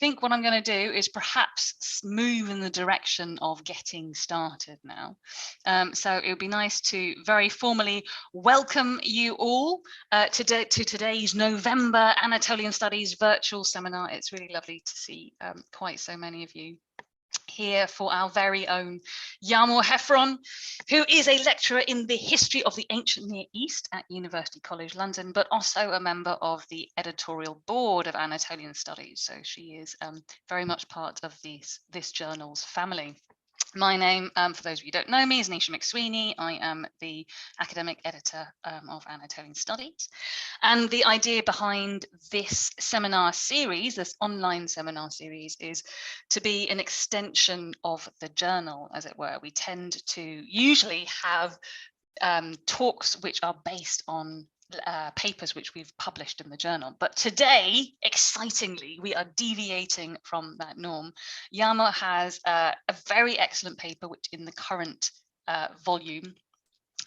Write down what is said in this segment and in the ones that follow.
think what I'm going to do is perhaps move in the direction of getting started now. So it would be nice to very formally welcome you all to today's November Anatolian Studies virtual seminar. It's really lovely to see quite so many of you here for our very own Yağmur Heffron, who is a lecturer in the history of the ancient Near East at University College London, but also a member of the editorial board of Anatolian Studies. So she is very much part of this journal's family. My name, for those of you who don't know me, is Nisha McSweeney. I am the academic editor of Anatolian Studies. And the idea behind this seminar series, this online seminar series, is to be an extension of the journal, as it were. We tend to usually have talks which are based on papers which we've published in the journal. But today, excitingly, we are deviating from that norm. Yağmur has a very excellent paper, which in the current volume,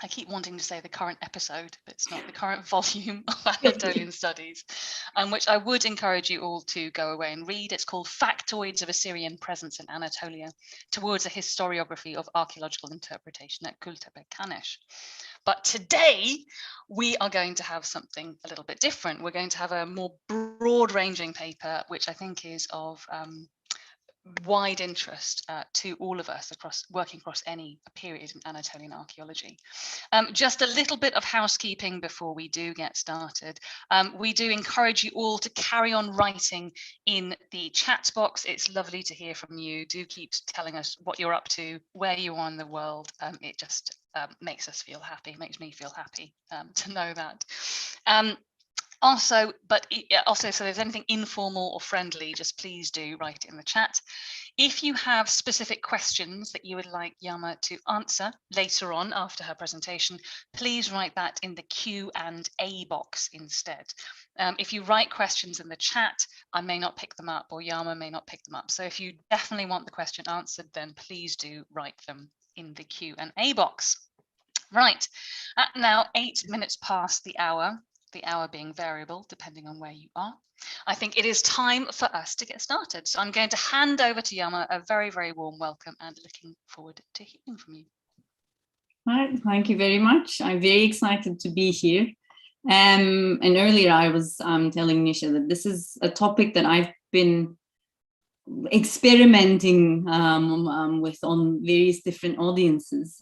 I keep wanting to say the current episode, but it's not, the current volume of Anatolian Studies, which I would encourage you all to go away and read. It's called Factoids of Assyrian Presence in Anatolia, Towards a Historiography of Archaeological Interpretation at Gültepe-Kaneş. But today we are going to have something a little bit different. We're going to have a more broad-ranging paper, which I think is of wide interest to all of us working across any period in Anatolian archaeology. Just a little bit of housekeeping before we do get started. We do encourage you all to carry on writing in the chat box. It's lovely to hear from you. Do keep telling us what you're up to, where you are in the world. It just makes us feel happy, makes me feel happy to know that. Also, so if there's anything informal or friendly, just please do write it in the chat. If you have specific questions that you would like Yağmur to answer later on after her presentation, please write that in the Q&A box instead. If you write questions in the chat, I may not pick them up, or Yağmur may not pick them up. So if you definitely want the question answered, then please do write them in the Q&A box. Right, now 8 minutes past the hour being variable depending on where you are, I think it is time for us to get started. So I'm going to hand over to Yağmur, a very, very warm welcome, and looking forward to hearing from you. All right, thank you very much. I'm very excited to be here. And earlier I was telling Nisha that this is a topic that I've been experimenting with on various different audiences.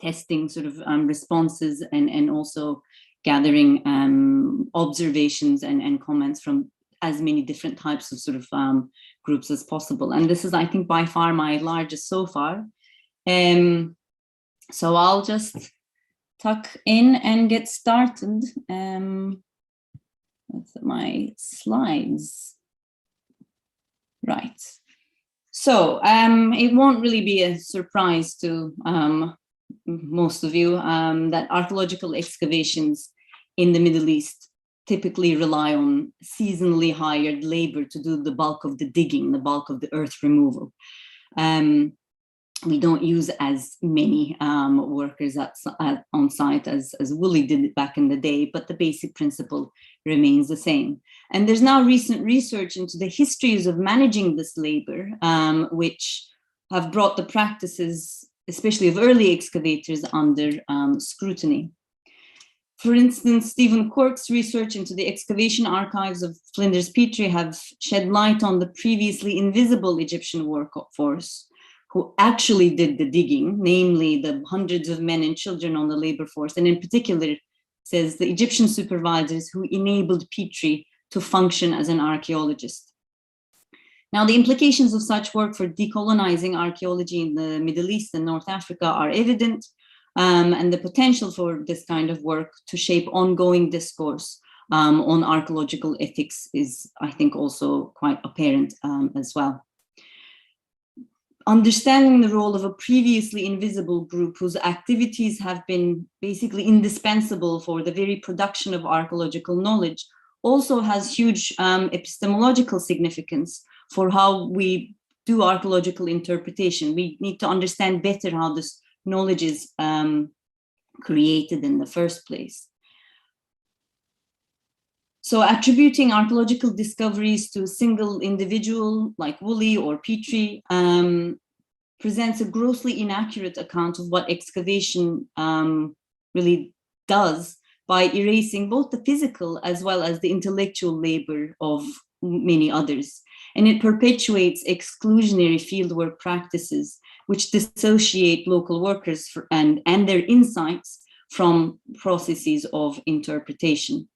Testing sort of responses and also gathering observations and comments from as many different types of sort of groups as possible. And this is, I think, by far my largest so far. So I'll just tuck in and get started with my slides. Right. So it won't really be a surprise to most of you that archaeological excavations in the Middle East typically rely on seasonally hired labor to do the bulk of the digging, the bulk of the earth removal. We don't use as many workers on site as Woolley did it back in the day, but the basic principle remains the same. And there's now recent research into the histories of managing this labor, which have brought the practices, especially of early excavators, under scrutiny. For instance, Stephen Quirk's research into the excavation archives of Flinders Petrie have shed light on the previously invisible Egyptian workforce who actually did the digging, namely the hundreds of men and children on the labor force, and in particular, says the Egyptian supervisors who enabled Petrie to function as an archaeologist. Now, the implications of such work for decolonizing archaeology in the Middle East and North Africa are evident, and the potential for this kind of work to shape ongoing discourse on archaeological ethics is, I think, also quite apparent as well. Understanding the role of a previously invisible group whose activities have been basically indispensable for the very production of archaeological knowledge also has huge epistemological significance for how we do archaeological interpretation. We need to understand better how this knowledge is created in the first place. So attributing archaeological discoveries to a single individual like Woolley or Petrie presents a grossly inaccurate account of what excavation really does by erasing both the physical as well as the intellectual labor of many others. And it perpetuates exclusionary fieldwork practices which dissociate local workers and their insights from processes of interpretation.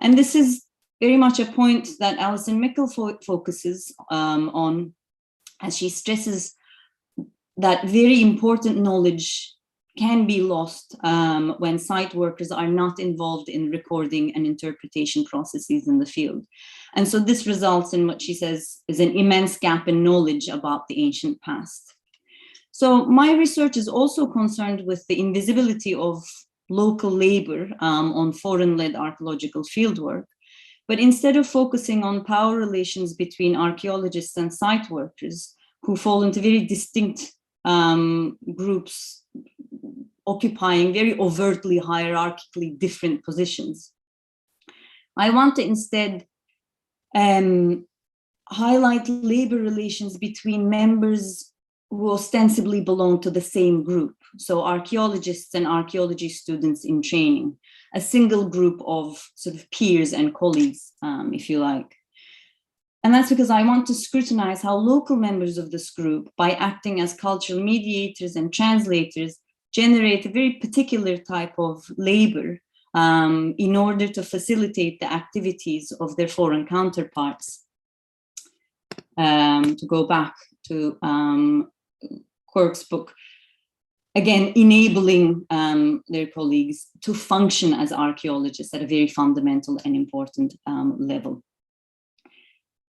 And this is very much a point that Alison Mickle focuses on, as she stresses that very important knowledge can be lost when site workers are not involved in recording and interpretation processes in the field. And so this results in what she says is an immense gap in knowledge about the ancient past. So my research is also concerned with the invisibility of local labor on foreign-led archaeological fieldwork. But instead of focusing on power relations between archaeologists and site workers, who fall into very distinct groups occupying very overtly hierarchically different positions, I want to instead highlight labor relations between members who ostensibly belong to the same group. So archaeologists and archaeology students in training, a single group of sort of peers and colleagues, if you like. And that's because I want to scrutinize how local members of this group, by acting as cultural mediators and translators, generate a very particular type of labor in order to facilitate the activities of their foreign counterparts. To go back to Quirk's book, again, enabling their colleagues to function as archaeologists at a very fundamental and important level.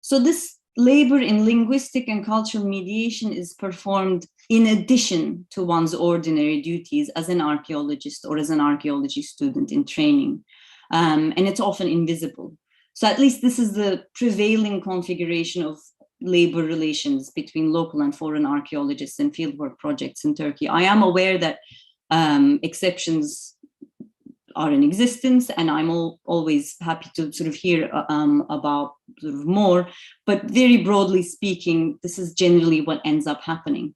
So this labor in linguistic and cultural mediation is performed in addition to one's ordinary duties as an archaeologist or as an archaeology student in training, and it's often invisible. So at least this is the prevailing configuration of labor relations between local and foreign archaeologists and fieldwork projects in Turkey. I am aware that exceptions are in existence, and I'm always happy to sort of hear about sort of more, but very broadly speaking, this is generally what ends up happening.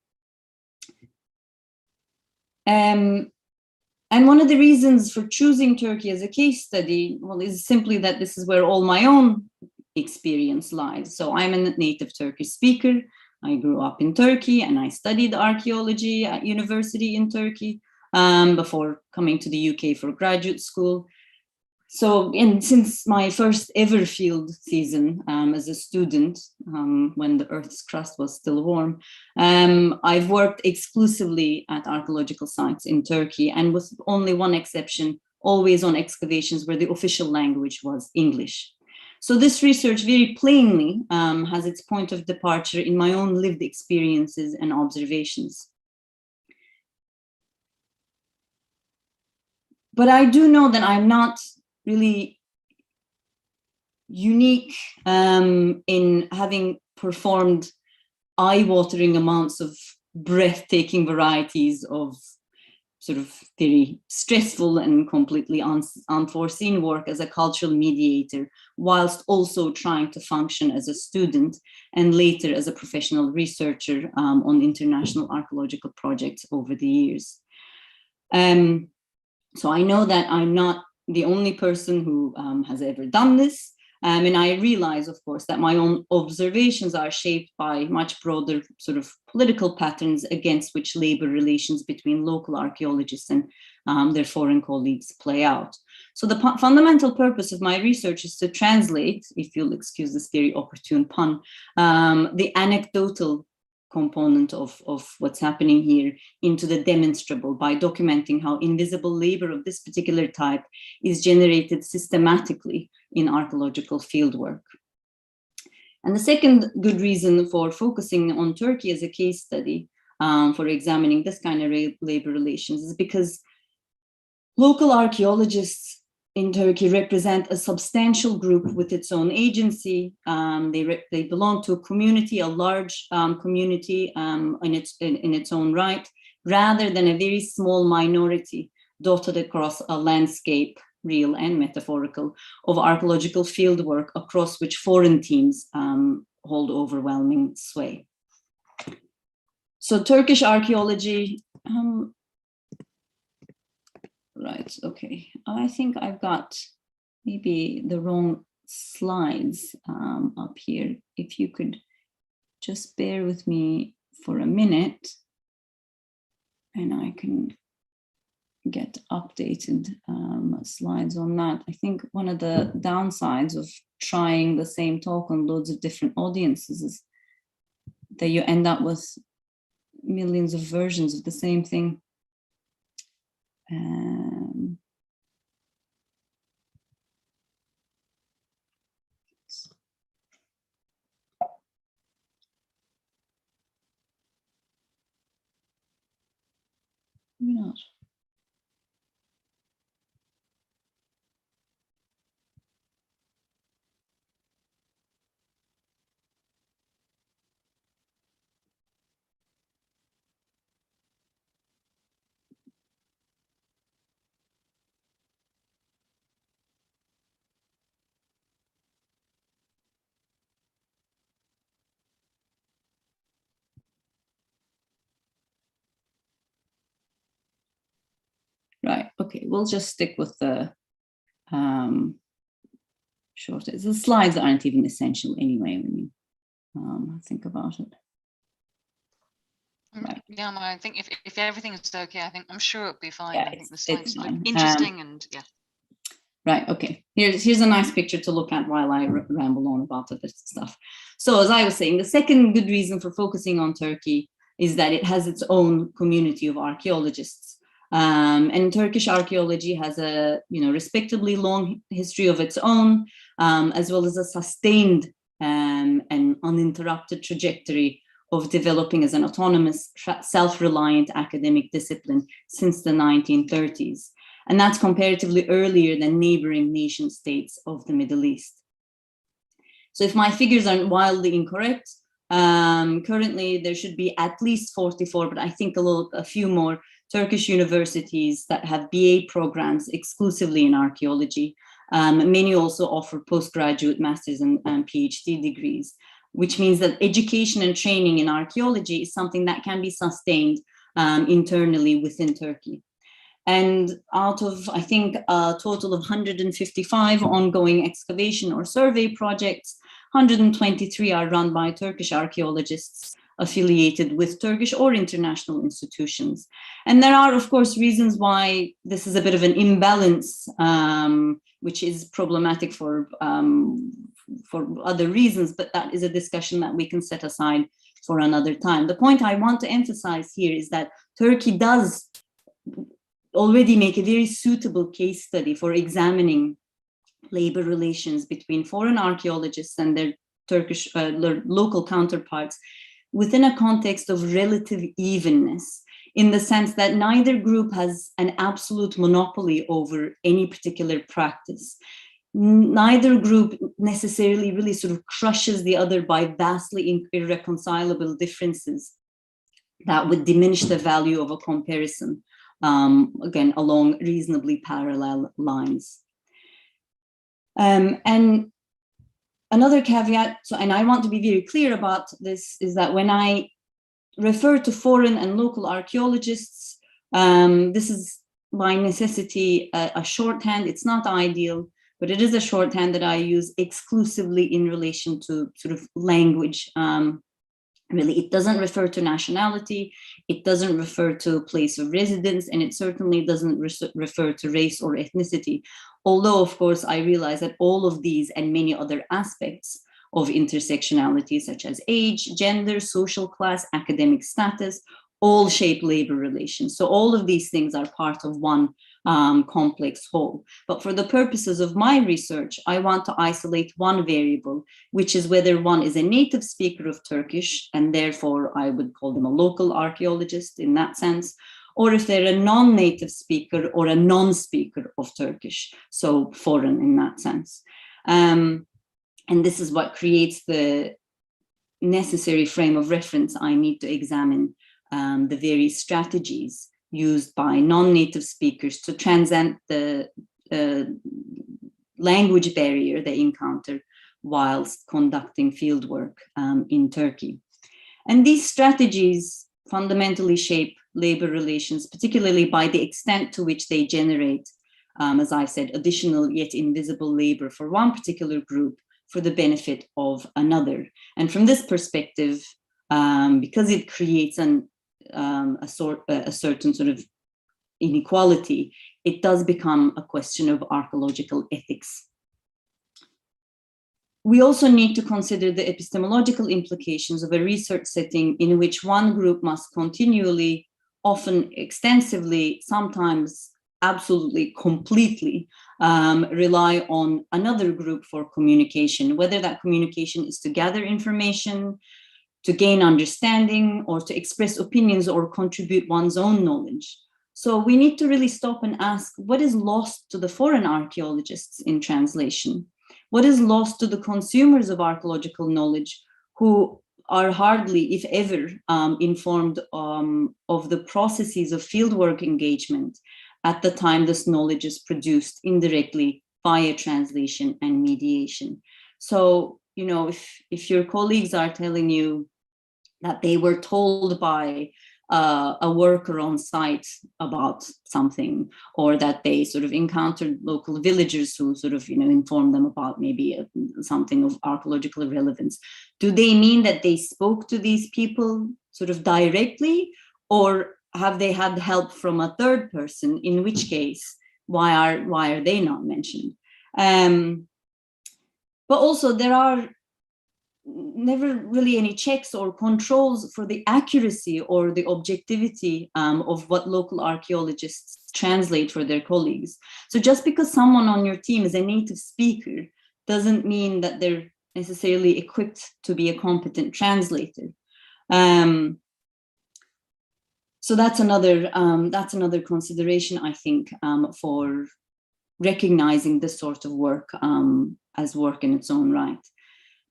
And one of the reasons for choosing Turkey as a case study, well, is simply that this is where all my own experience lies. So I'm a native Turkish speaker. I grew up in Turkey and I studied archaeology at university in Turkey before coming to the UK for graduate school. So, and since my first ever field season as a student, when the Earth's crust was still warm, I've worked exclusively at archaeological sites in Turkey, and with only one exception, always on excavations where the official language was English. So this research very plainly has its point of departure in my own lived experiences and observations. But I do know that I'm not really unique in having performed eye-watering amounts of breathtaking varieties of sort of very stressful and completely unforeseen work as a cultural mediator, whilst also trying to function as a student and later as a professional researcher on international archaeological projects over the years. So I know that I'm not the only person who has ever done this. And I realize, of course, that my own observations are shaped by much broader sort of political patterns against which labor relations between local archaeologists and their foreign colleagues play out. So the fundamental purpose of my research is to translate, if you'll excuse this very opportune pun, the anecdotal component of what's happening here into the demonstrable by documenting how invisible labor of this particular type is generated systematically in archaeological fieldwork. And the second good reason for focusing on Turkey as a case study for examining this kind of labor relations is because local archaeologists in Turkey represent a substantial group with its own agency. They belong to a community, a large community in its own right, rather than a very small minority dotted across a landscape real and metaphorical, of archaeological fieldwork across which foreign teams hold overwhelming sway. So Turkish archaeology, right, okay. I think I've got maybe the wrong slides up here. If you could just bear with me for a minute and I can get updated slides on that. I think one of the downsides of trying the same talk on loads of different audiences is that you end up with millions of versions of the same thing. Maybe not. Right, okay, we'll just stick with the short. The slides aren't even essential anyway when you think about it. Right. Yeah, I think if everything is okay, I'm sure it'll be fine. Yeah, I think the slides look fine. interesting and yeah. Right, okay. Here's a nice picture to look at while I ramble on about this stuff. So as I was saying, the second good reason for focusing on Turkey is that it has its own community of archaeologists. And Turkish archaeology has a respectably long history of its own, as well as a sustained and uninterrupted trajectory of developing as an autonomous, self-reliant academic discipline since the 1930s. And that's comparatively earlier than neighboring nation states of the Middle East. So if my figures aren't wildly incorrect, currently there should be at least 44, but I think a few more Turkish universities that have BA programs exclusively in archaeology. Many also offer postgraduate master's and PhD degrees, which means that education and training in archaeology is something that can be sustained internally within Turkey. And out of, I think, a total of 155 ongoing excavation or survey projects, 123 are run by Turkish archaeologists affiliated with Turkish or international institutions. And there are, of course, reasons why this is a bit of an imbalance, which is problematic for other reasons, but that is a discussion that we can set aside for another time. The point I want to emphasize here is that Turkey does already make a very suitable case study for examining labor relations between foreign archaeologists and their Turkish local counterparts within a context of relative evenness, in the sense that neither group has an absolute monopoly over any particular practice. Neither group necessarily really sort of crushes the other by vastly irreconcilable differences that would diminish the value of a comparison, again, along reasonably parallel lines. And another caveat, and I want to be very clear about this, is that when I refer to foreign and local archaeologists, this is by necessity a shorthand. It's not ideal, but it is a shorthand that I use exclusively in relation to sort of language. Really, it doesn't refer to nationality, it doesn't refer to place of residence, and it certainly doesn't refer to race or ethnicity. Although, of course, I realize that all of these and many other aspects of intersectionality, such as age, gender, social class, academic status, all shape labor relations. So all of these things are part of one complex whole. But for the purposes of my research, I want to isolate one variable, which is whether one is a native speaker of Turkish, and therefore I would call them a local archaeologist in that sense, or if they're a non-native speaker or a non-speaker of Turkish, so foreign in that sense. And this is what creates the necessary frame of reference I need to examine the various strategies used by non-native speakers to transcend the language barrier they encounter whilst conducting fieldwork in Turkey. And these strategies fundamentally shape labor relations, particularly by the extent to which they generate, as I said, additional yet invisible labor for one particular group for the benefit of another. And from this perspective, because it creates a certain sort of inequality, it does become a question of archaeological ethics. We also need to consider the epistemological implications of a research setting in which one group must continually, often extensively, sometimes absolutely completely rely on another group for communication, whether that communication is to gather information, to gain understanding, or to express opinions or contribute one's own knowledge. So we need to really stop and ask, what is lost to the foreign archaeologists in translation? What is lost to the consumers of archaeological knowledge who are hardly, if ever, informed of the processes of fieldwork engagement at the time this knowledge is produced indirectly via translation and mediation? So, you know, if your colleagues are telling you that they were told by a worker on site about something, or that they sort of encountered local villagers who sort of, you know, informed them about maybe something of archaeological relevance, do they mean that they spoke to these people sort of directly, or have they had help from a third person, in which case, why are they not mentioned? But also there are never really any checks or controls for the accuracy or the objectivity of what local archaeologists translate for their colleagues. So just because someone on your team is a native speaker doesn't mean that they're necessarily equipped to be a competent translator. So that's another consideration, I think, for recognizing this sort of work as work in its own right.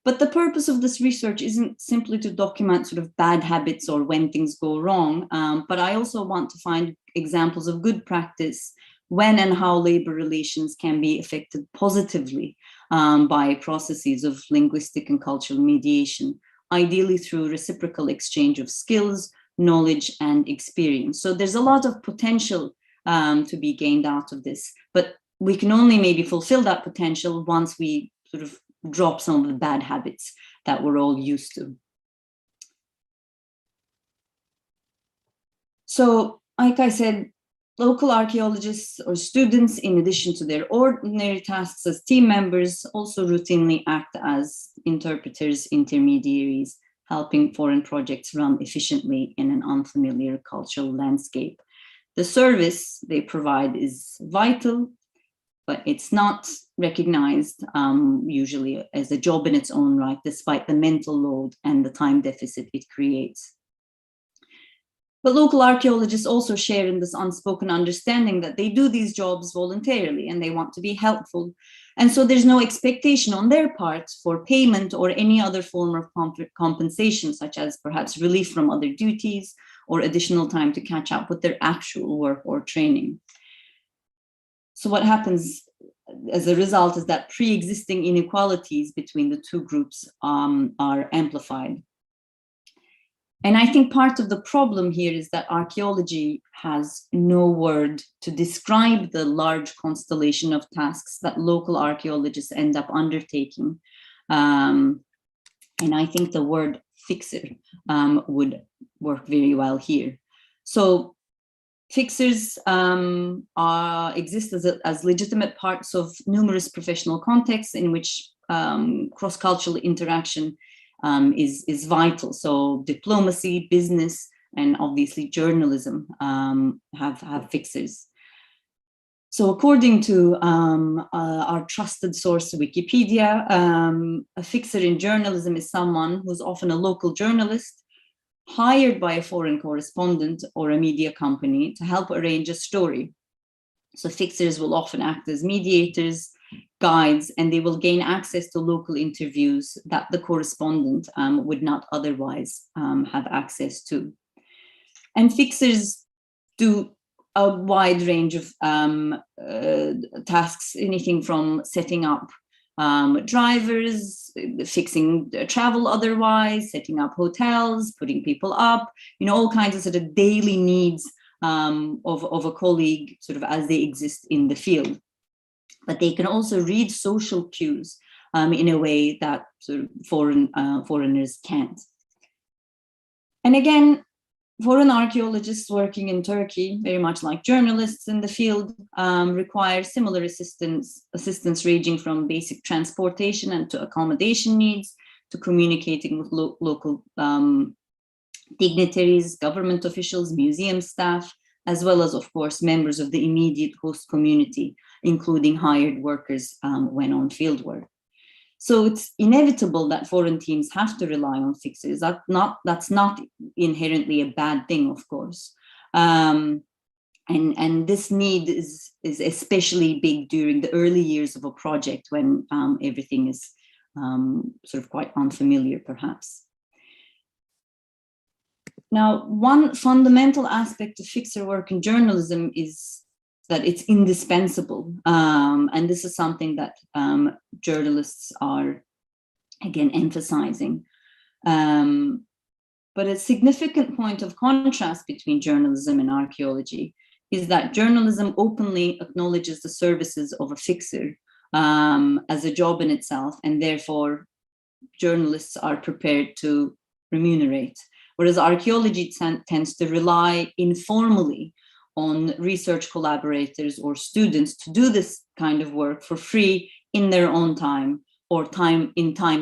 But the purpose of this research isn't simply to document sort of bad habits or when things go wrong, but I also want to find examples of good practice when and how labor relations can be affected positively by processes of linguistic and cultural mediation, ideally through reciprocal exchange of skills, knowledge, and experience. So there's a lot of potential to be gained out of this, but we can only maybe fulfill that potential once we sort of drop some of the bad habits that we're all used to. So, like I said, local archaeologists or students, in addition to their ordinary tasks as team members, also routinely act as interpreters, intermediaries, helping foreign projects run efficiently in an unfamiliar cultural landscape. The service they provide is vital, but it's not recognized usually as a job in its own right, despite the mental load and the time deficit it creates. But local archaeologists also share in this unspoken understanding that they do these jobs voluntarily and they want to be helpful. And so there's no expectation on their part for payment or any other form of compensation, such as perhaps relief from other duties or additional time to catch up with their actual work or training. So what happens as a result is that pre-existing inequalities between the two groups are amplified. And I think part of the problem here is that archaeology has no word to describe the large constellation of tasks that local archaeologists end up undertaking. And I think the word fixer would work very well here. So fixers exist as legitimate parts of numerous professional contexts in which cross-cultural interaction is vital. So diplomacy, business, and obviously journalism have fixers. So according to our trusted source, Wikipedia, a fixer in journalism is someone who's often a local journalist hired by a foreign correspondent or a media company to help arrange a story. So fixers will often act as mediators, guides, and they will gain access to local interviews that the correspondent would not otherwise have access to. And fixers do a wide range of tasks, anything from setting up drivers, fixing travel otherwise, setting up hotels, putting people up, all kinds of sort of daily needs of a colleague sort of as they exist in the field. But they can also read social cues in a way that sort of foreigners can't. And again, foreign archaeologists working in Turkey, very much like journalists in the field, require similar assistance ranging from basic transportation and to accommodation needs, to communicating with local dignitaries, government officials, museum staff, as well as, of course, members of the immediate host community, including hired workers when on fieldwork. So it's inevitable that foreign teams have to rely on fixers. That's not inherently a bad thing, of course. And this need is especially big during the early years of a project when everything is sort of quite unfamiliar, perhaps. Now, one fundamental aspect of fixer work in journalism is that it's indispensable. And this is something that journalists are, again, emphasizing. But a significant point of contrast between journalism and archaeology is that journalism openly acknowledges the services of a fixer as a job in itself, and therefore journalists are prepared to remunerate. Whereas archaeology tends to rely informally on research collaborators or students to do this kind of work for free in their own time, or time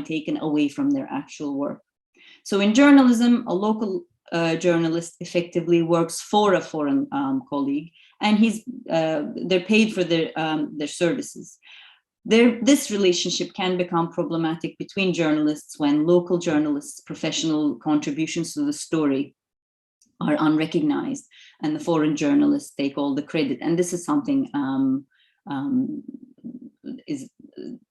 taken away from their actual work. So in journalism, a local journalist effectively works for a foreign colleague, and they're paid for their services. This relationship can become problematic between journalists when local journalists' professional contributions to the story are unrecognized, and the foreign journalists take all the credit. And this is something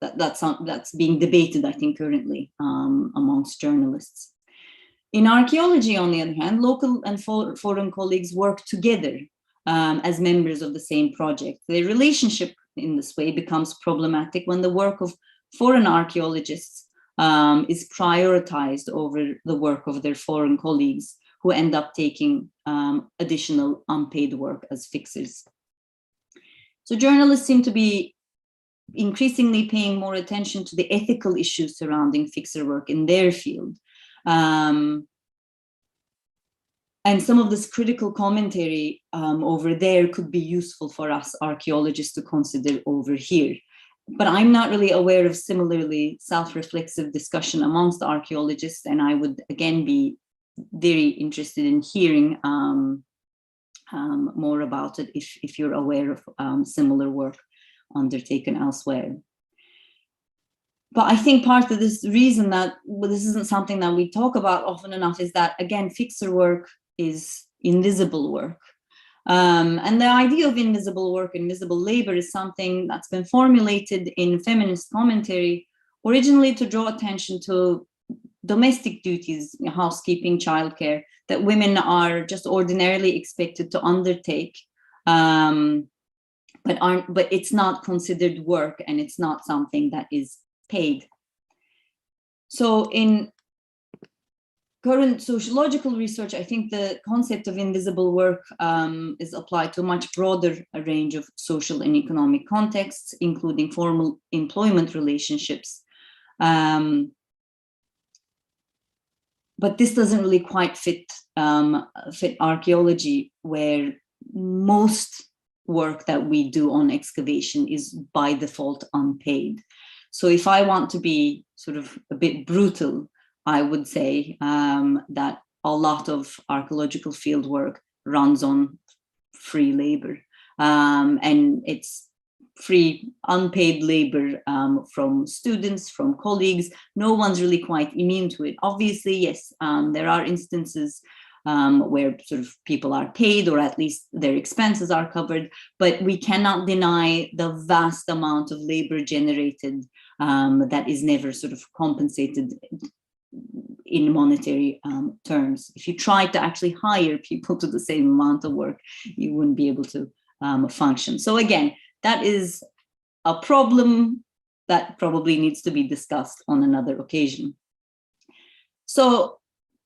that's being debated, I think, currently amongst journalists. In archaeology, on the other hand, local and foreign colleagues work together as members of the same project. Their relationship in this way becomes problematic when the work of foreign archaeologists is prioritized over the work of their foreign colleagues, who end up taking additional unpaid work as fixers. So journalists seem to be increasingly paying more attention to the ethical issues surrounding fixer work in their field. And some of this critical commentary over there could be useful for us archaeologists to consider over here. But I'm not really aware of similarly self-reflexive discussion amongst archaeologists, and I would again be very interested in hearing more about it if you're aware of similar work undertaken elsewhere. But I think part of this reason that this isn't something that we talk about often enough is that, again, fixer work is invisible work. And the idea of invisible work, invisible labor, is something that's been formulated in feminist commentary, originally to draw attention to domestic duties, housekeeping, childcare, that women are just ordinarily expected to undertake, but it's not considered work, and it's not something that is paid. So in current sociological research, I think the concept of invisible work is applied to a much broader range of social and economic contexts, including formal employment relationships. But this doesn't really quite fit archaeology, where most work that we do on excavation is by default unpaid. So if I want to be sort of a bit brutal, I would say that a lot of archaeological fieldwork runs on free labor, and it's free unpaid labor from students, from colleagues. No one's really quite immune to it. Obviously, yes, there are instances where sort of people are paid, or at least their expenses are covered, but we cannot deny the vast amount of labor generated that is never sort of compensated in monetary terms. If you try to actually hire people to the same amount of work, you wouldn't be able to function. So again, that is a problem that probably needs to be discussed on another occasion. So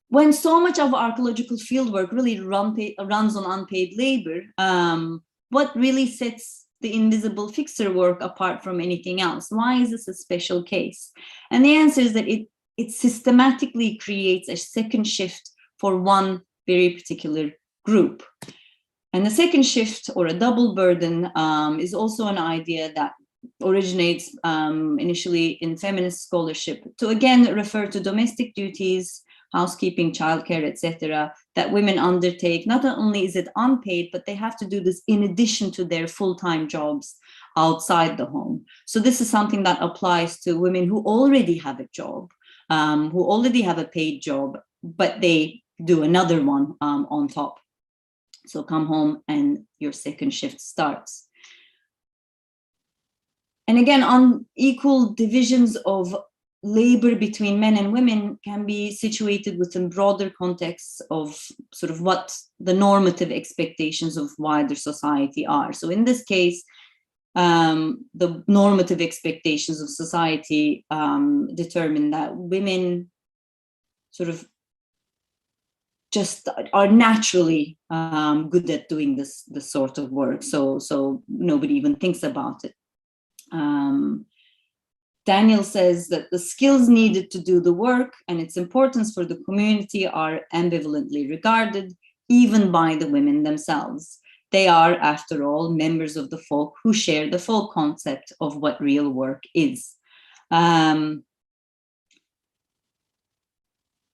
when so much of archaeological fieldwork really runs on unpaid labor, what really sets the invisible fixer work apart from anything else? Why is this a special case? And the answer is that it systematically creates a second shift for one very particular group. And the second shift, or a double burden, is also an idea that originates initially in feminist scholarship to again refer to domestic duties, housekeeping, childcare, etc., that women undertake. Not only is it unpaid, but they have to do this in addition to their full-time jobs outside the home. So this is something that applies to women who already have a job, who already have a paid job, but they do another one on top. So come home and your second shift starts. And again, unequal divisions of labor between men and women can be situated within broader contexts of sort of what the normative expectations of wider society are. So in this case, the normative expectations of society determine that women sort of just are naturally good at doing this sort of work. So nobody even thinks about it. Daniel says that the skills needed to do the work and its importance for the community are ambivalently regarded, even by the women themselves. They are, after all, members of the folk who share the full concept of what real work is.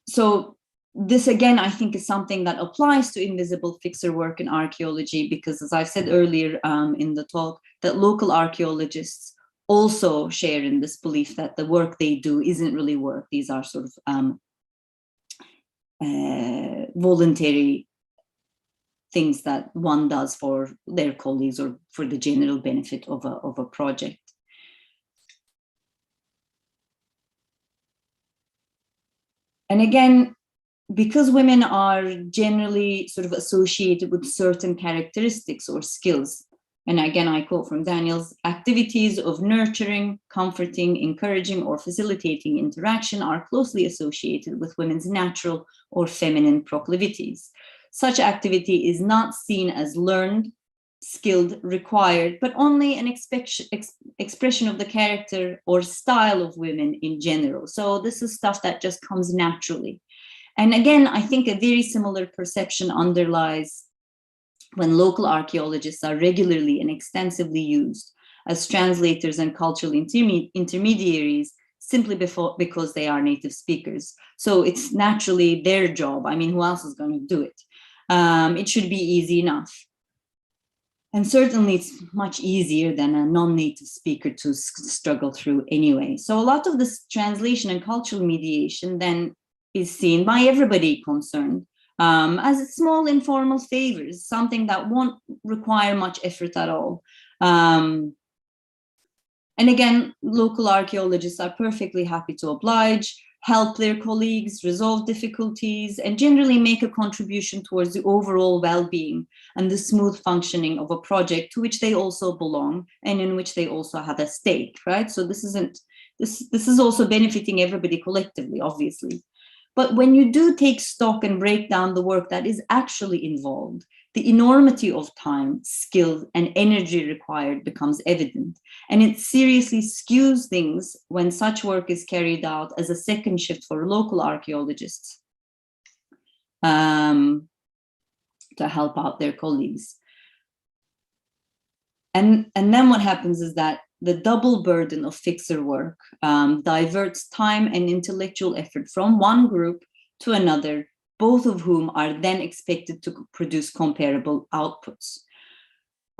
So this, again, I think is something that applies to invisible fixer work in archaeology, because as I've said earlier in the talk, that local archaeologists also share in this belief that the work they do isn't really work. These are sort of voluntary things that one does for their colleagues or for the general benefit of a project. And again, because women are generally sort of associated with certain characteristics or skills, and again, I quote from Daniel's, activities of nurturing, comforting, encouraging, or facilitating interaction are closely associated with women's natural or feminine proclivities. Such activity is not seen as learned, skilled, required, but only an expression of the character or style of women in general. So this is stuff that just comes naturally. And again, I think a very similar perception underlies when local archaeologists are regularly and extensively used as translators and cultural intermediaries simply because they are native speakers. So it's naturally their job. I mean, who else is going to do it? It should be easy enough. And certainly it's much easier than a non-native speaker to struggle through anyway. So a lot of this translation and cultural mediation then is seen by everybody concerned as small informal favors, something that won't require much effort at all. And again, local archaeologists are perfectly happy to oblige, help their colleagues, resolve difficulties, and generally make a contribution towards the overall well-being and the smooth functioning of a project to which they also belong and in which they also have a stake, right? So this is also benefiting everybody collectively, obviously. But when you do take stock and break down the work that is actually involved, the enormity of time, skill, and energy required becomes evident. And it seriously skews things when such work is carried out as a second shift for local archaeologists to help out their colleagues. And then what happens is that the double burden of fixer work diverts time and intellectual effort from one group to another, both of whom are then expected to produce comparable outputs.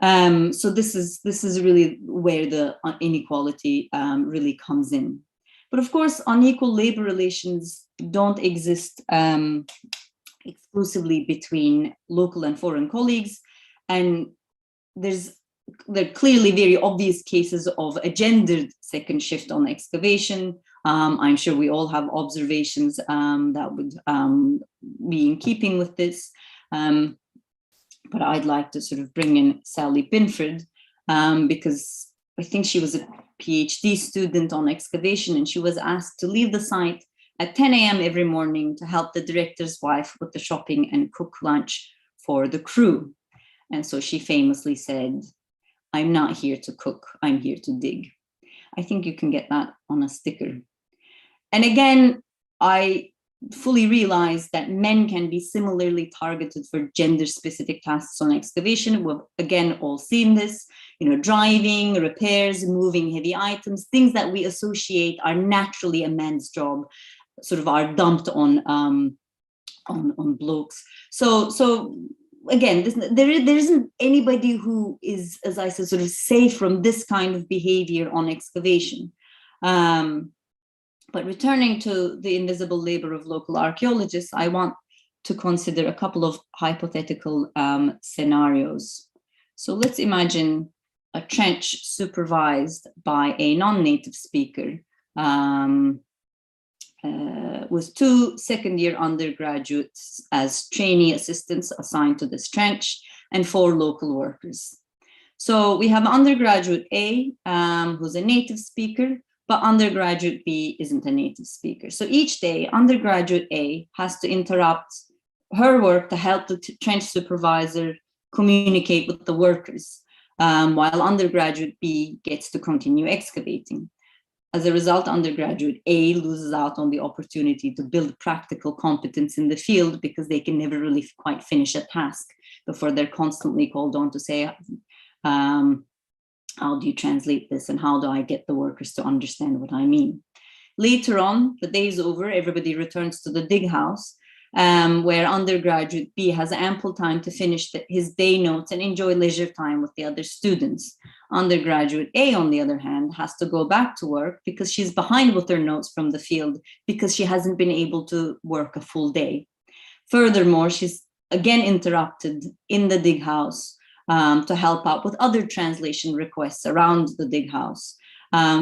So this is really where the inequality really comes in. But of course, unequal labor relations don't exist exclusively between local and foreign colleagues, and there are clearly very obvious cases of a gendered second shift on excavation, I'm sure we all have observations that would be in keeping with this. But I'd like to sort of bring in Sally Pinford, because I think she was a PhD student on excavation, and she was asked to leave the site at 10 a.m. every morning to help the director's wife with the shopping and cook lunch for the crew. And so she famously said, "I'm not here to cook, I'm here to dig." I think you can get that on a sticker. And again, I fully realize that men can be similarly targeted for gender-specific tasks on excavation. We've again all seen this, driving, repairs, moving heavy items, things that we associate are naturally a man's job, sort of are dumped on blokes. So again, there isn't anybody who is, as I said, sort of safe from this kind of behavior on excavation. But returning to the invisible labor of local archaeologists, I want to consider a couple of hypothetical scenarios. So let's imagine a trench supervised by a non-native speaker with 2 second-year undergraduates as trainee assistants assigned to this trench and 4 local workers. So we have undergraduate A, who's a native speaker, but undergraduate B isn't a native speaker. So each day, undergraduate A has to interrupt her work to help the trench supervisor communicate with the workers, while undergraduate B gets to continue excavating. As a result, undergraduate A loses out on the opportunity to build practical competence in the field because they can never really quite finish a task before they're constantly called on to say, how do you translate this and how do I get the workers to understand what I mean? Later on, the day's over, everybody returns to the dig house, where undergraduate B has ample time to finish his day notes and enjoy leisure time with the other students. Undergraduate A, on the other hand, has to go back to work because she's behind with her notes from the field because she hasn't been able to work a full day. Furthermore, she's again interrupted in the dig house to help out with other translation requests around the dig house,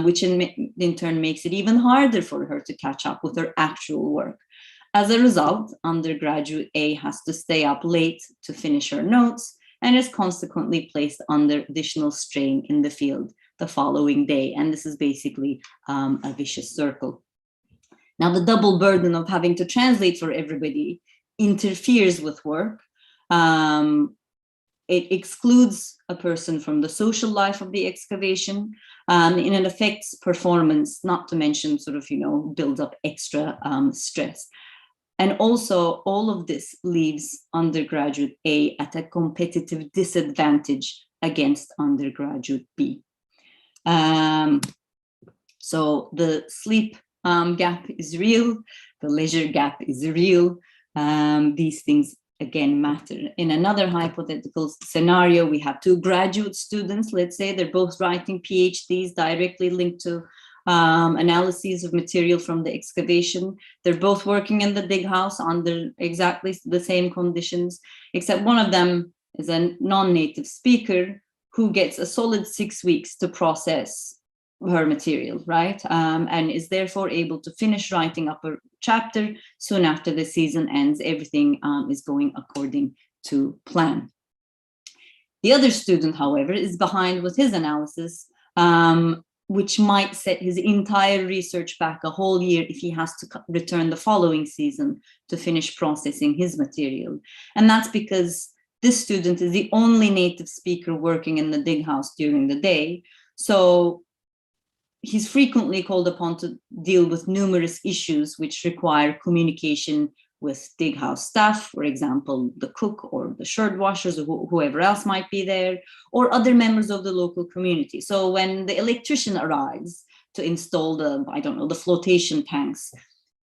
which in turn makes it even harder for her to catch up with her actual work. As a result, undergraduate A has to stay up late to finish her notes and is consequently placed under additional strain in the field the following day. And this is basically a vicious circle. Now, the double burden of having to translate for everybody interferes with work. It excludes a person from the social life of the excavation, and it affects performance, not to mention sort of, builds up extra stress. And also all of this leaves undergraduate A at a competitive disadvantage against undergraduate B. So the sleep gap is real, the leisure gap is real. These things again matter. In another hypothetical scenario, we have 2 graduate students, let's say they're both writing PhDs directly linked to analyses of material from the excavation. They're both working in the dig house under exactly the same conditions, except one of them is a non-native speaker who gets a solid 6 weeks to process her material, right? And is therefore able to finish writing up a chapter soon after the season ends. Everything is going according to plan. The other student, however, is behind with his analysis, which might set his entire research back a whole year if he has to return the following season to finish processing his material. And that's because this student is the only native speaker working in the dig house during the day. So he's frequently called upon to deal with numerous issues which require communication with dig house staff, for example, the cook or the shirt washers or whoever else might be there, or other members of the local community. So when the electrician arrives to install the flotation tanks,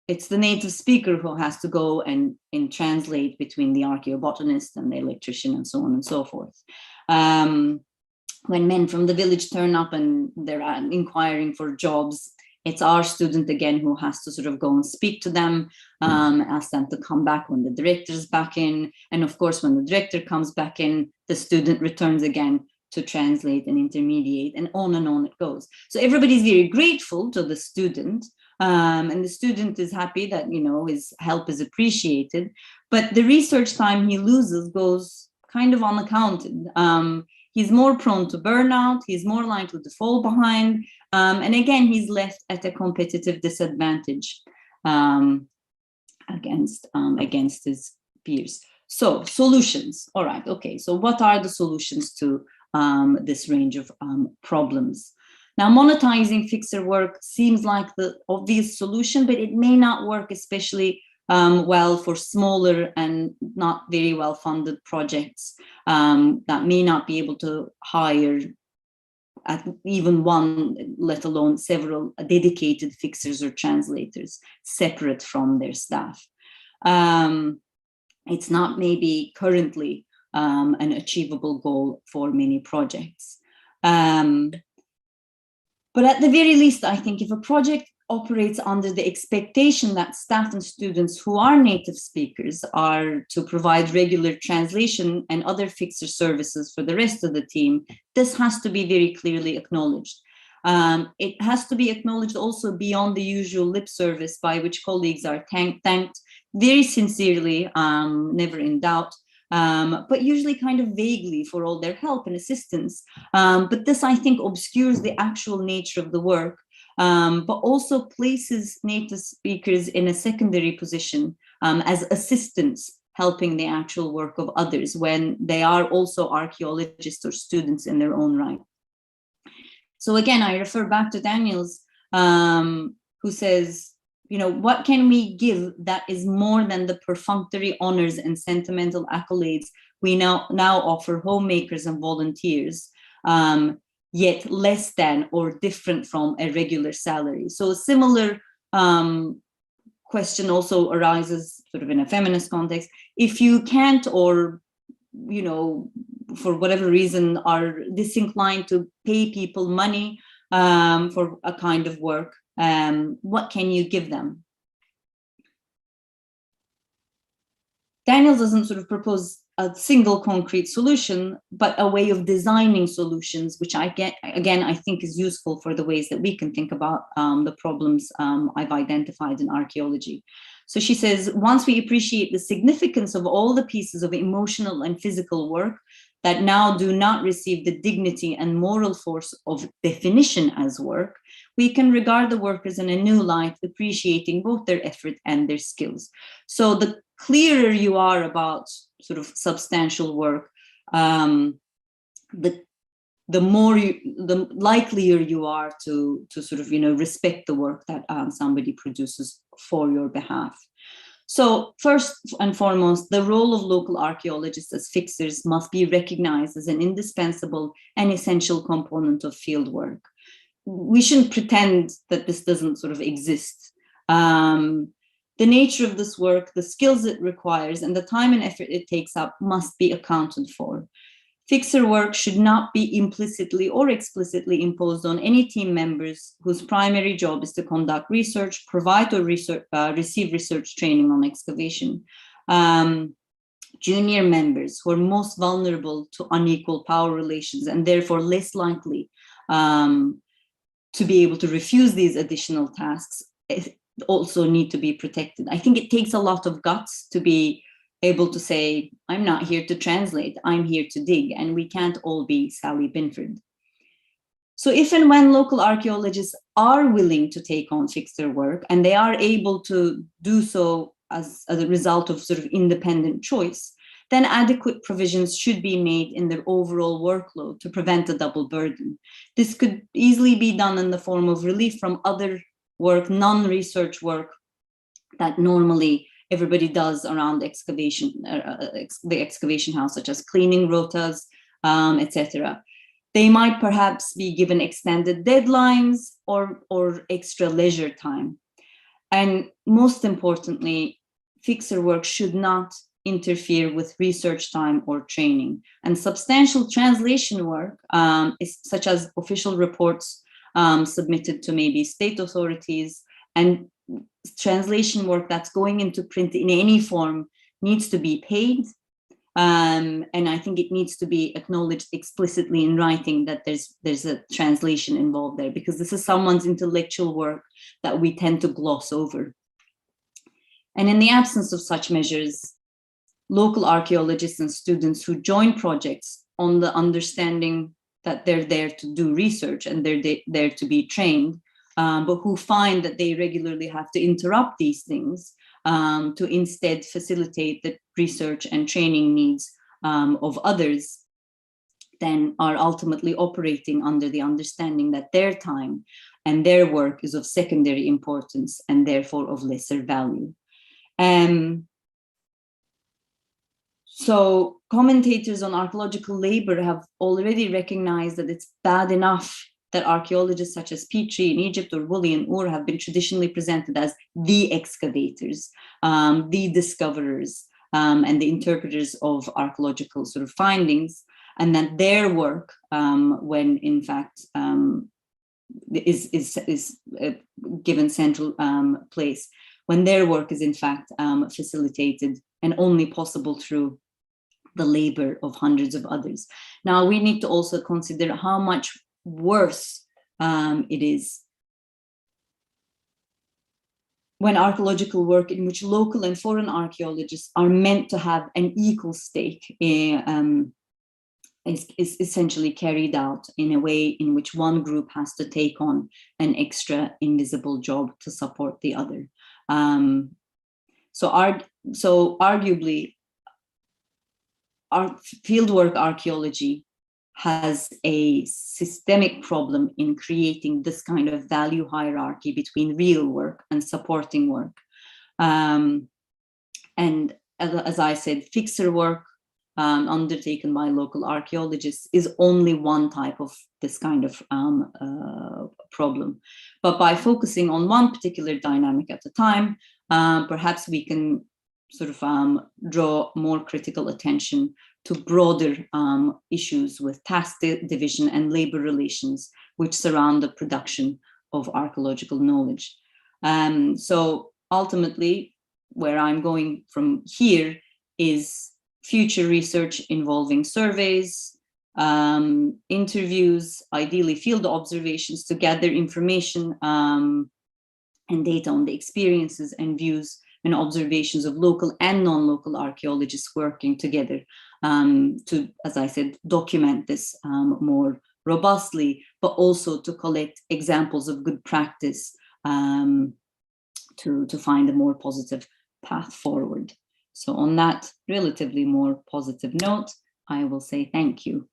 it's the native speaker who has to go and translate between the archaeobotanist and the electrician and so on and so forth. When men from the village turn up and they're inquiring for jobs, it's our student again who has to sort of go and speak to them, ask them to come back when the director's back in. And of course, when the director comes back in, the student returns again to translate and intermediate, and on it goes. So everybody's very grateful to the student And the student is happy that, his help is appreciated, but the research time he loses goes kind of unaccounted. He's more prone to burnout, he's more likely to fall behind, and again, he's left at a competitive disadvantage against his peers. So solutions, all right, okay, so what are the solutions to this range of problems? Now, monetizing fixer work seems like the obvious solution, but it may not work especially well for smaller and not very well-funded projects that may not be able to hire at even one, let alone several dedicated fixers or translators separate from their staff. It's not maybe currently an achievable goal for many projects. But at the very least, I think if a project operates under the expectation that staff and students who are native speakers are to provide regular translation and other fixer services for the rest of the team, this has to be very clearly acknowledged. It has to be acknowledged also beyond the usual lip service by which colleagues are thanked very sincerely, never in doubt, but usually kind of vaguely for all their help and assistance. But this, I think, obscures the actual nature of the work, but also places native speakers in a secondary position as assistants helping the actual work of others when they are also archaeologists or students in their own right. So again, I refer back to Daniels, who says, what can we give that is more than the perfunctory honors and sentimental accolades we now offer homemakers and volunteers, yet less than or different from a regular salary? So a similar question also arises sort of in a feminist context. If you can't, or, for whatever reason are disinclined to pay people money for a kind of work, what can you give them? Daniels doesn't sort of propose a single concrete solution, but a way of designing solutions, which I think is useful for the ways that we can think about the problems I've identified in archaeology. So she says, once we appreciate the significance of all the pieces of emotional and physical work that now do not receive the dignity and moral force of definition as work, we can regard the workers in a new light, appreciating both their effort and their skills. So the clearer you are about sort of substantial work, the likelier you are to sort of, respect the work that somebody produces for your behalf. So first and foremost, the role of local archaeologists as fixers must be recognized as an indispensable and essential component of fieldwork. We shouldn't pretend that this doesn't sort of exist. The nature of this work, the skills it requires, and the time and effort it takes up must be accounted for. Fixer work should not be implicitly or explicitly imposed on any team members whose primary job is to conduct research, provide or receive research training on excavation. Junior members who are most vulnerable to unequal power relations and therefore less likely to be able to refuse these additional tasks also need to be protected. I think it takes a lot of guts to be able to say, I'm not here to translate, I'm here to dig, and we can't all be Sally Pinford. So if and when local archaeologists are willing to take on fixer work, and they are able to do so as a result of sort of independent choice, then adequate provisions should be made in their overall workload to prevent a double burden. This could easily be done in the form of relief from other work, non-research work that normally everybody does around excavation, the excavation house, such as cleaning rotas, etc. They might perhaps be given extended deadlines or extra leisure time. And most importantly, fixer work should not interfere with research time or training. And substantial translation work, such as official reports submitted to maybe state authorities, and translation work that's going into print in any form, needs to be paid And I think it needs to be acknowledged explicitly in writing that there's a translation involved there, because this is someone's intellectual work that we tend to gloss over. And in the absence of such measures, local archaeologists and students who join projects on the understanding that they're there to do research and they're there to be trained, but who find that they regularly have to interrupt these things to instead facilitate the research and training needs of others, then are ultimately operating under the understanding that their time and their work is of secondary importance and therefore of lesser value. So commentators on archaeological labor have already recognized that it's bad enough that archaeologists such as Petrie in Egypt or Woolley in Ur have been traditionally presented as the excavators, the discoverers, and the interpreters of archaeological sort of findings, and that their work, when in fact is given central place, when their work is in fact facilitated and only possible through the labor of hundreds of others. Now, we need to also consider how much worse it is when archaeological work in which local and foreign archaeologists are meant to have an equal stake is essentially carried out in a way in which one group has to take on an extra invisible job to support the other. So arguably, our fieldwork archaeology has a systemic problem in creating this kind of value hierarchy between real work and supporting work. And as I said, fixer work undertaken by local archaeologists is only one type of this kind of problem. But by focusing on one particular dynamic at a time, perhaps we can sort of draw more critical attention to broader issues with task division and labor relations, which surround the production of archaeological knowledge. So ultimately, where I'm going from here is future research involving surveys, interviews, ideally field observations to gather information and data on the experiences and views and observations of local and non-local archaeologists working together to, as I said, document this more robustly, but also to collect examples of good practice to find a more positive path forward. So on that relatively more positive note, I will say thank you.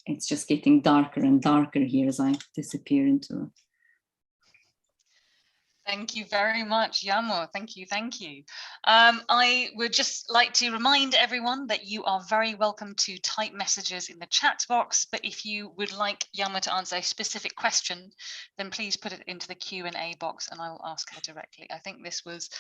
It's just getting darker and darker here as I disappear into. Thank you very much, Yağmur. Thank you, thank you. I would just like to remind everyone that you are very welcome to type messages in the chat box, but if you would like Yağmur to answer a specific question, then please put it into the Q&A box and I will ask her directly. I think this was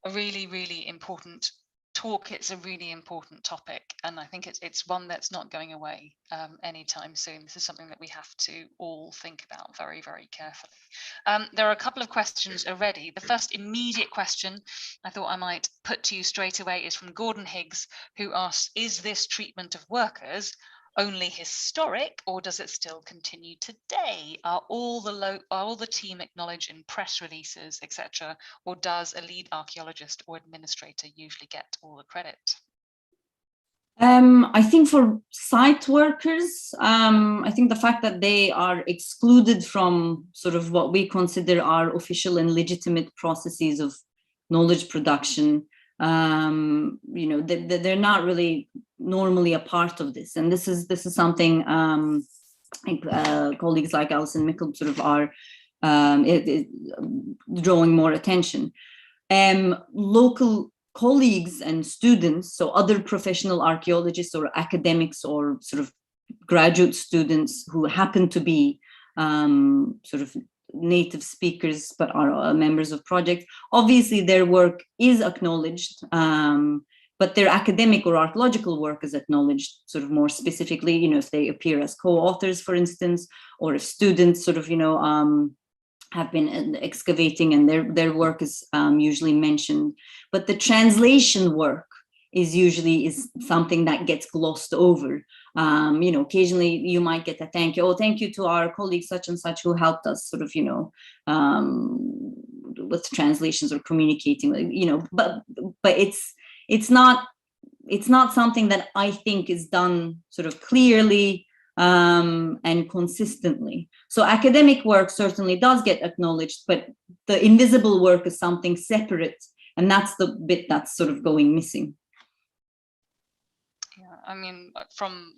a really, really important talk. It's a really important topic, and I think it's one that's not going away anytime soon. This is something that we have to all think about very, very carefully. There are a couple of questions already. The first immediate question I thought I might put to you straight away is from Gordon Higgs, who asks, is this treatment of workers only historic, or does it still continue today? Are all the team acknowledged in press releases, etc., or does a lead archaeologist or administrator usually get all the credit? I think for site workers, I think the fact that they are excluded from sort of what we consider our official and legitimate processes of knowledge production, you know, they're not really normally a part of this, and this is something colleagues like Alison Mickle sort of are drawing more attention. Local colleagues and students, so other professional archaeologists or academics or sort of graduate students who happen to be sort of native speakers but are members of projects, obviously their work is acknowledged, but their academic or archaeological work is acknowledged sort of more specifically, you know, if they appear as co-authors, for instance, or if students sort of, you know, have been excavating and their work is usually mentioned. But the translation work is usually something that gets glossed over. You know, occasionally you might get a thank you. Oh, thank you to our colleague such and such who helped us sort of, you know, with translations or communicating, you know, but it's not something that I think is done sort of clearly and consistently. So academic work certainly does get acknowledged, but the invisible work is something separate, and that's the bit that's sort of going missing. Yeah, I mean, from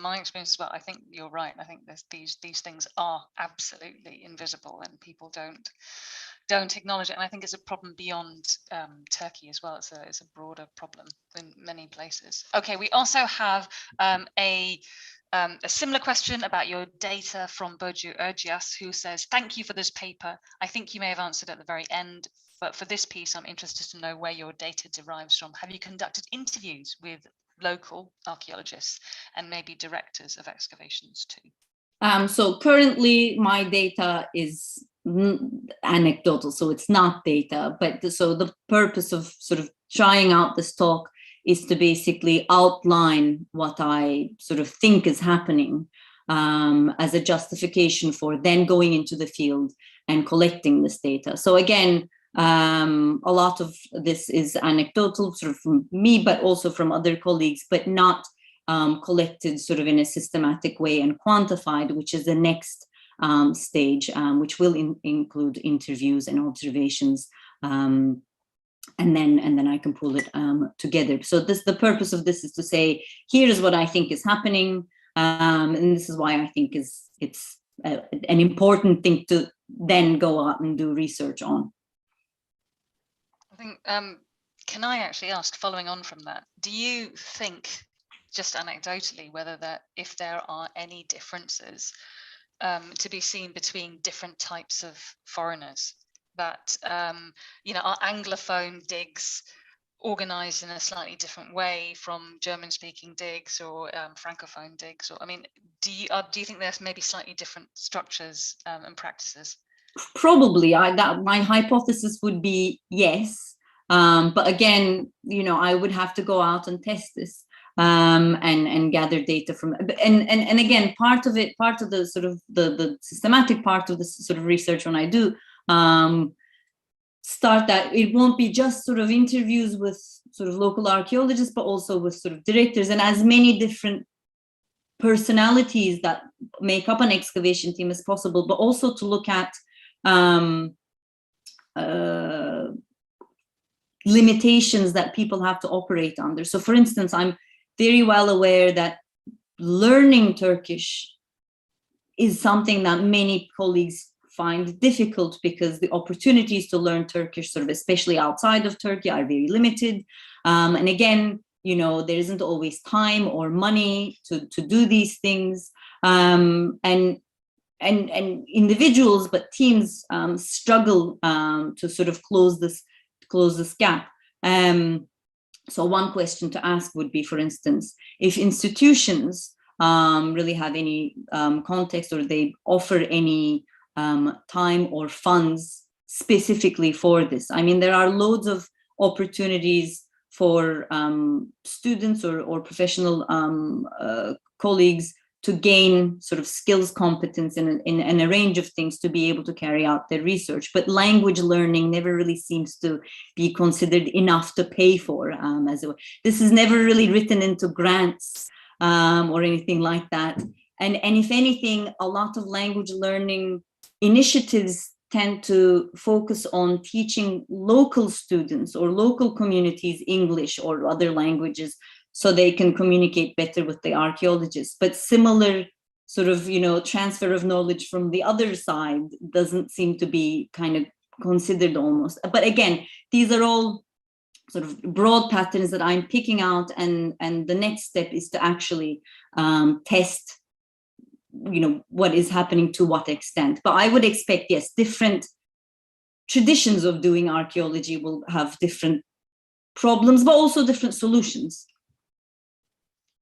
my experience as well, I think you're right. I think these things are absolutely invisible, and people don't acknowledge it. And I think it's a problem beyond Turkey as well. It's a broader problem in many places. Okay, we also have a similar question about your data from Burcu Ercias, who says, thank you for this paper. I think you may have answered at the very end, but for this piece, I'm interested to know where your data derives from. Have you conducted interviews with local archaeologists and maybe directors of excavations too? So currently my data is anecdotal, so it's not data, but so the purpose of sort of trying out this talk is to basically outline what I sort of think is happening as a justification for then going into the field and collecting this data. So again, a lot of this is anecdotal sort of from me, but also from other colleagues, but not collected sort of in a systematic way and quantified, which is the next stage, which will include interviews and observations, and then I can pull it together. So the purpose of this is to say, here is what I think is happening, and this is why I think it's an important thing to then go out and do research on. I think, can I actually ask, following on from that, do you think, just anecdotally, if there are any differences to be seen between different types of foreigners, that you know, are Anglophone digs organized in a slightly different way from German-speaking digs or Francophone digs? Or, I mean, do you think there's maybe slightly different structures and practices? Probably, my hypothesis would be yes, but again, you know, I would have to go out and test this and gather data from, and again, part of the sort of the systematic part of this sort of research when I do start that, it won't be just sort of interviews with sort of local archaeologists, but also with sort of directors and as many different personalities that make up an excavation team as possible, but also to look at limitations that people have to operate under. So for instance, I'm very well aware that learning Turkish is something that many colleagues find difficult because the opportunities to learn Turkish, sort of especially outside of Turkey, are very limited. And again, you know, there isn't always time or money to do these things. And individuals, but teams struggle to sort of close this gap. So one question to ask would be, for instance, if institutions really have any context, or they offer any time or funds specifically for this. I mean, there are loads of opportunities for students or professional colleagues to gain sort of skills, competence in a range of things to be able to carry out their research. But language learning never really seems to be considered enough to pay for. This is never really written into grants or anything like that. And if anything, a lot of language learning initiatives tend to focus on teaching local students or local communities English or other languages, so they can communicate better with the archaeologists. But similar sort of, you know, transfer of knowledge from the other side doesn't seem to be kind of considered almost. But again, these are all sort of broad patterns that I'm picking out, and the next step is to actually test, you know, what is happening to what extent. But I would expect, yes, different traditions of doing archaeology will have different problems, but also different solutions.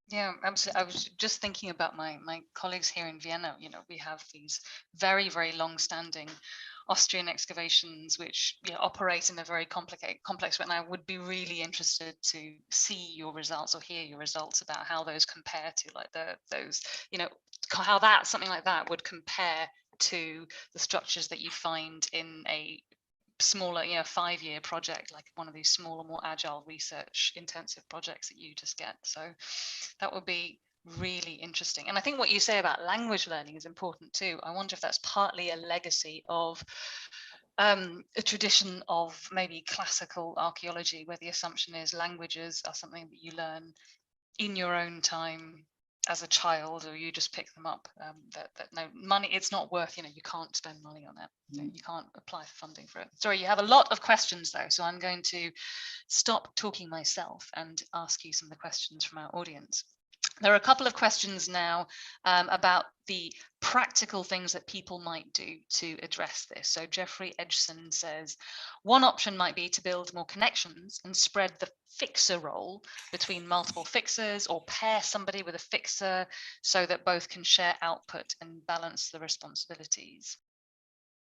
Yeah, absolutely. I was just thinking about my colleagues here in Vienna. You know, we have these very, very long-standing Austrian excavations, which operate in a very complex way. And I would be really interested to see your results or hear your results about how those compare to like those, how that something like that would compare to the structures that you find in a smaller, 5-year project, like one of these smaller, more agile research intensive projects that you just get. So that would be really interesting. And I think what you say about language learning is important too. I wonder if that's partly a legacy of a tradition of maybe classical archaeology, where the assumption is languages are something that you learn in your own time as a child, or you just pick them up, that no money, it's not worth, you can't spend money on it. You can't apply for funding for it. Sorry, you have a lot of questions though, so I'm going to stop talking myself and ask you some of the questions from our audience. There are a couple of questions now about the practical things that people might do to address this. So Jeffrey Edgson says, one option might be to build more connections and spread the fixer role between multiple fixers, or pair somebody with a fixer so that both can share output and balance the responsibilities.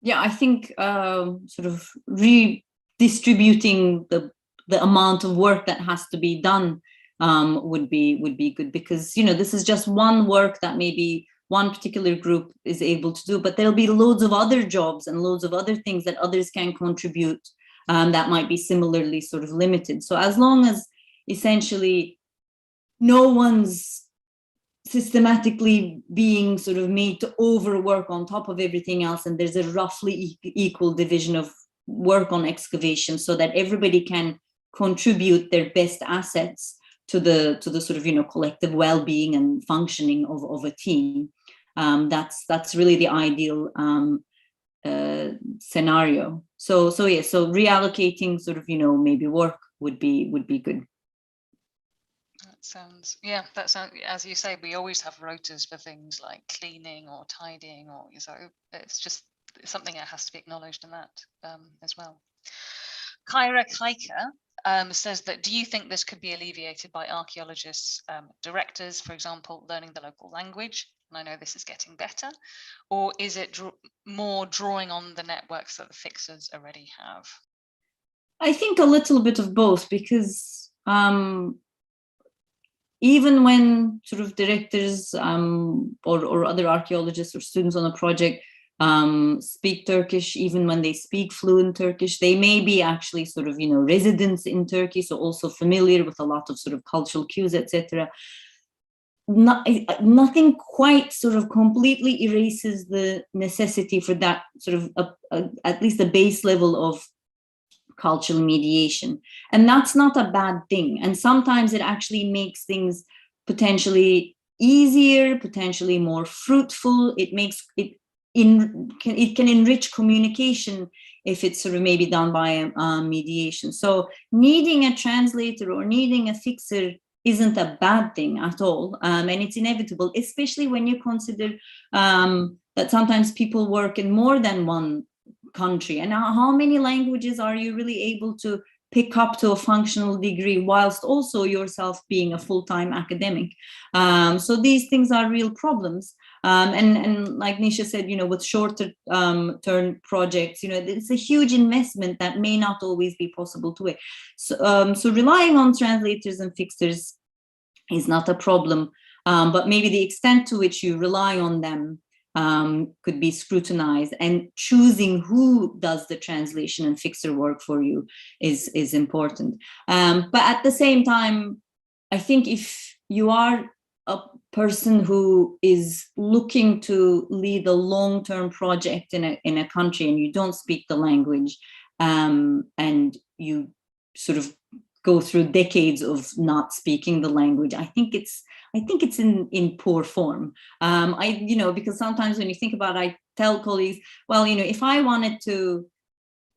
Yeah, I think sort of redistributing the amount of work that has to be done would be good, because this is just one work that maybe one particular group is able to do, but there'll be loads of other jobs and loads of other things that others can contribute that might be similarly sort of limited. So as long as essentially no one's systematically being sort of made to overwork on top of everything else, and there's a roughly equal division of work on excavation so that everybody can contribute their best assets to the sort of collective well-being and functioning of a team. That's really the ideal scenario. So reallocating sort of maybe work would be good. That sounds, as you say, we always have rotas for things like cleaning or tidying, or so it's just something that has to be acknowledged in that as well. Kyra Kaika says that, do you think this could be alleviated by archaeologists, directors, for example, learning the local language? And I know this is getting better. Or is it more drawing on the networks that the fixers already have? I think a little bit of both, because even when sort of directors or other archaeologists or students on a project speak Turkish, even when they speak fluent Turkish, they may be actually sort of, residents in Turkey, so also familiar with a lot of sort of cultural cues, etc. Nothing quite sort of completely erases the necessity for that sort of at least a base level of cultural mediation. And that's not a bad thing. And sometimes it actually makes things potentially easier, potentially more fruitful. It can enrich communication if it's sort of maybe done by mediation. So needing a translator or needing a fixer isn't a bad thing at all, and it's inevitable, especially when you consider that sometimes people work in more than one country, and how many languages are you really able to pick up to a functional degree whilst also yourself being a full-time academic? So these things are real problems. And like Nisha said, with shorter term projects, it's a huge investment that may not always be possible to it. So relying on translators and fixers is not a problem, but maybe the extent to which you rely on them could be scrutinized, and choosing who does the translation and fixer work for you is important. But at the same time, I think if you are a person who is looking to lead a long-term project in a country and you don't speak the language, and you sort of go through decades of not speaking the language, I think it's in poor form. Because sometimes when you think about it, I tell colleagues, well, if I wanted to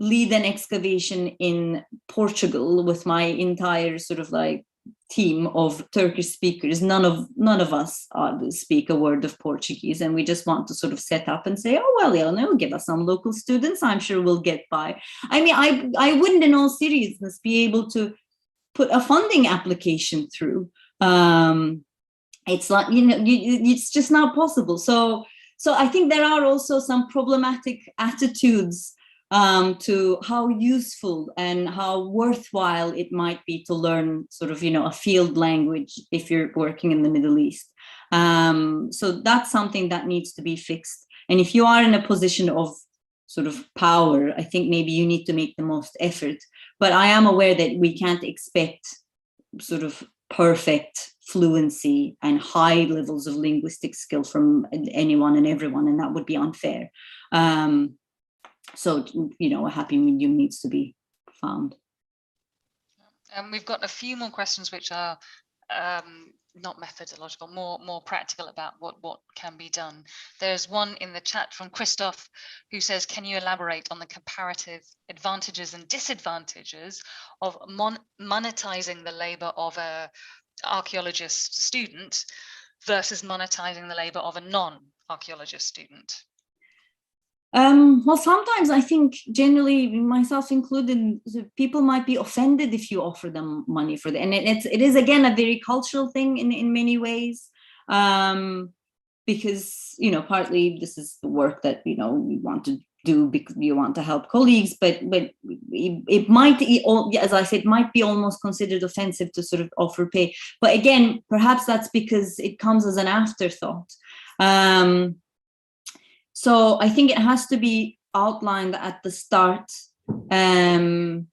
lead an excavation in Portugal with my entire sort of like team of Turkish speakers, none of us speak a word of Portuguese, and we just want to sort of set up and say, oh well, give us some local students, I'm sure we'll get by. I mean, I wouldn't in all seriousness be able to put a funding application through. It's like, it's just not possible. So So I think there are also some problematic attitudes to how useful and how worthwhile it might be to learn sort of, a field language if you're working in the Middle East. So that's something that needs to be fixed. And if you are in a position of sort of power, I think maybe you need to make the most effort. But I am aware that we can't expect sort of perfect fluency and high levels of linguistic skill from anyone and everyone, and that would be unfair. So, a happy medium needs to be found. We've got a few more questions which are not methodological, more practical about what can be done. There's one in the chat from Christoph who says, can you elaborate on the comparative advantages and disadvantages of monetizing the labor of a archaeologist student versus monetizing the labor of a non-archaeologist student? Well, sometimes I think, generally, myself included, people might be offended if you offer them money for that. And it is again a very cultural thing in many ways, because partly this is the work that we want to do because you want to help colleagues, but it might, as I said, might be almost considered offensive to sort of offer pay. But again, perhaps that's because it comes as an afterthought. So I think it has to be outlined at the start, when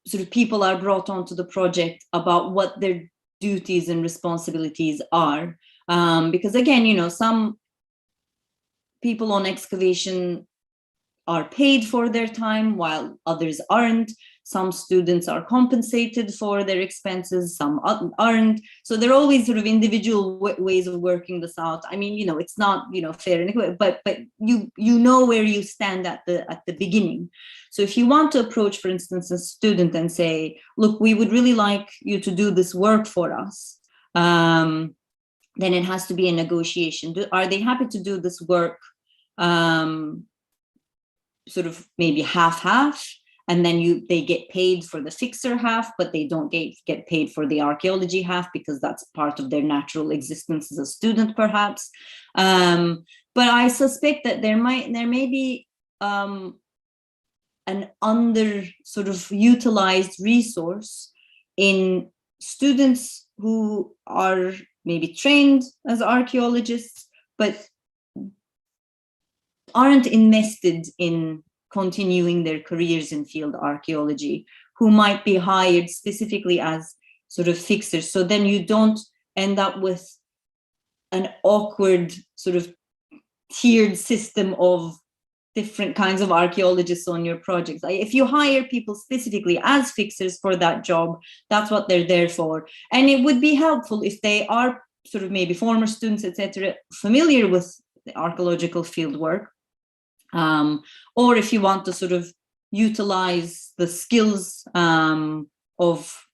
sort of people are brought onto the project, about what their duties and responsibilities are. Because again, some people on excavation are paid for their time while others aren't. Some students are compensated for their expenses, some aren't. So there are always sort of individual ways of working this out. I mean, it's not, fair, but you know where you stand at the beginning. So if you want to approach, for instance, a student and say, look, we would really like you to do this work for us, then it has to be a negotiation. Are they happy to do this work sort of maybe half-half, and then they get paid for the fixer half, but they don't get paid for the archaeology half because that's part of their natural existence as a student, perhaps. But I suspect that there may be an under sort of utilized resource in students who are maybe trained as archaeologists, but aren't invested in continuing their careers in field archaeology, who might be hired specifically as sort of fixers. So then you don't end up with an awkward sort of tiered system of different kinds of archaeologists on your projects. If you hire people specifically as fixers for that job, that's what they're there for. And it would be helpful if they are sort of maybe former students, etc., familiar with the archaeological fieldwork. Or if you want to sort of utilize the skills of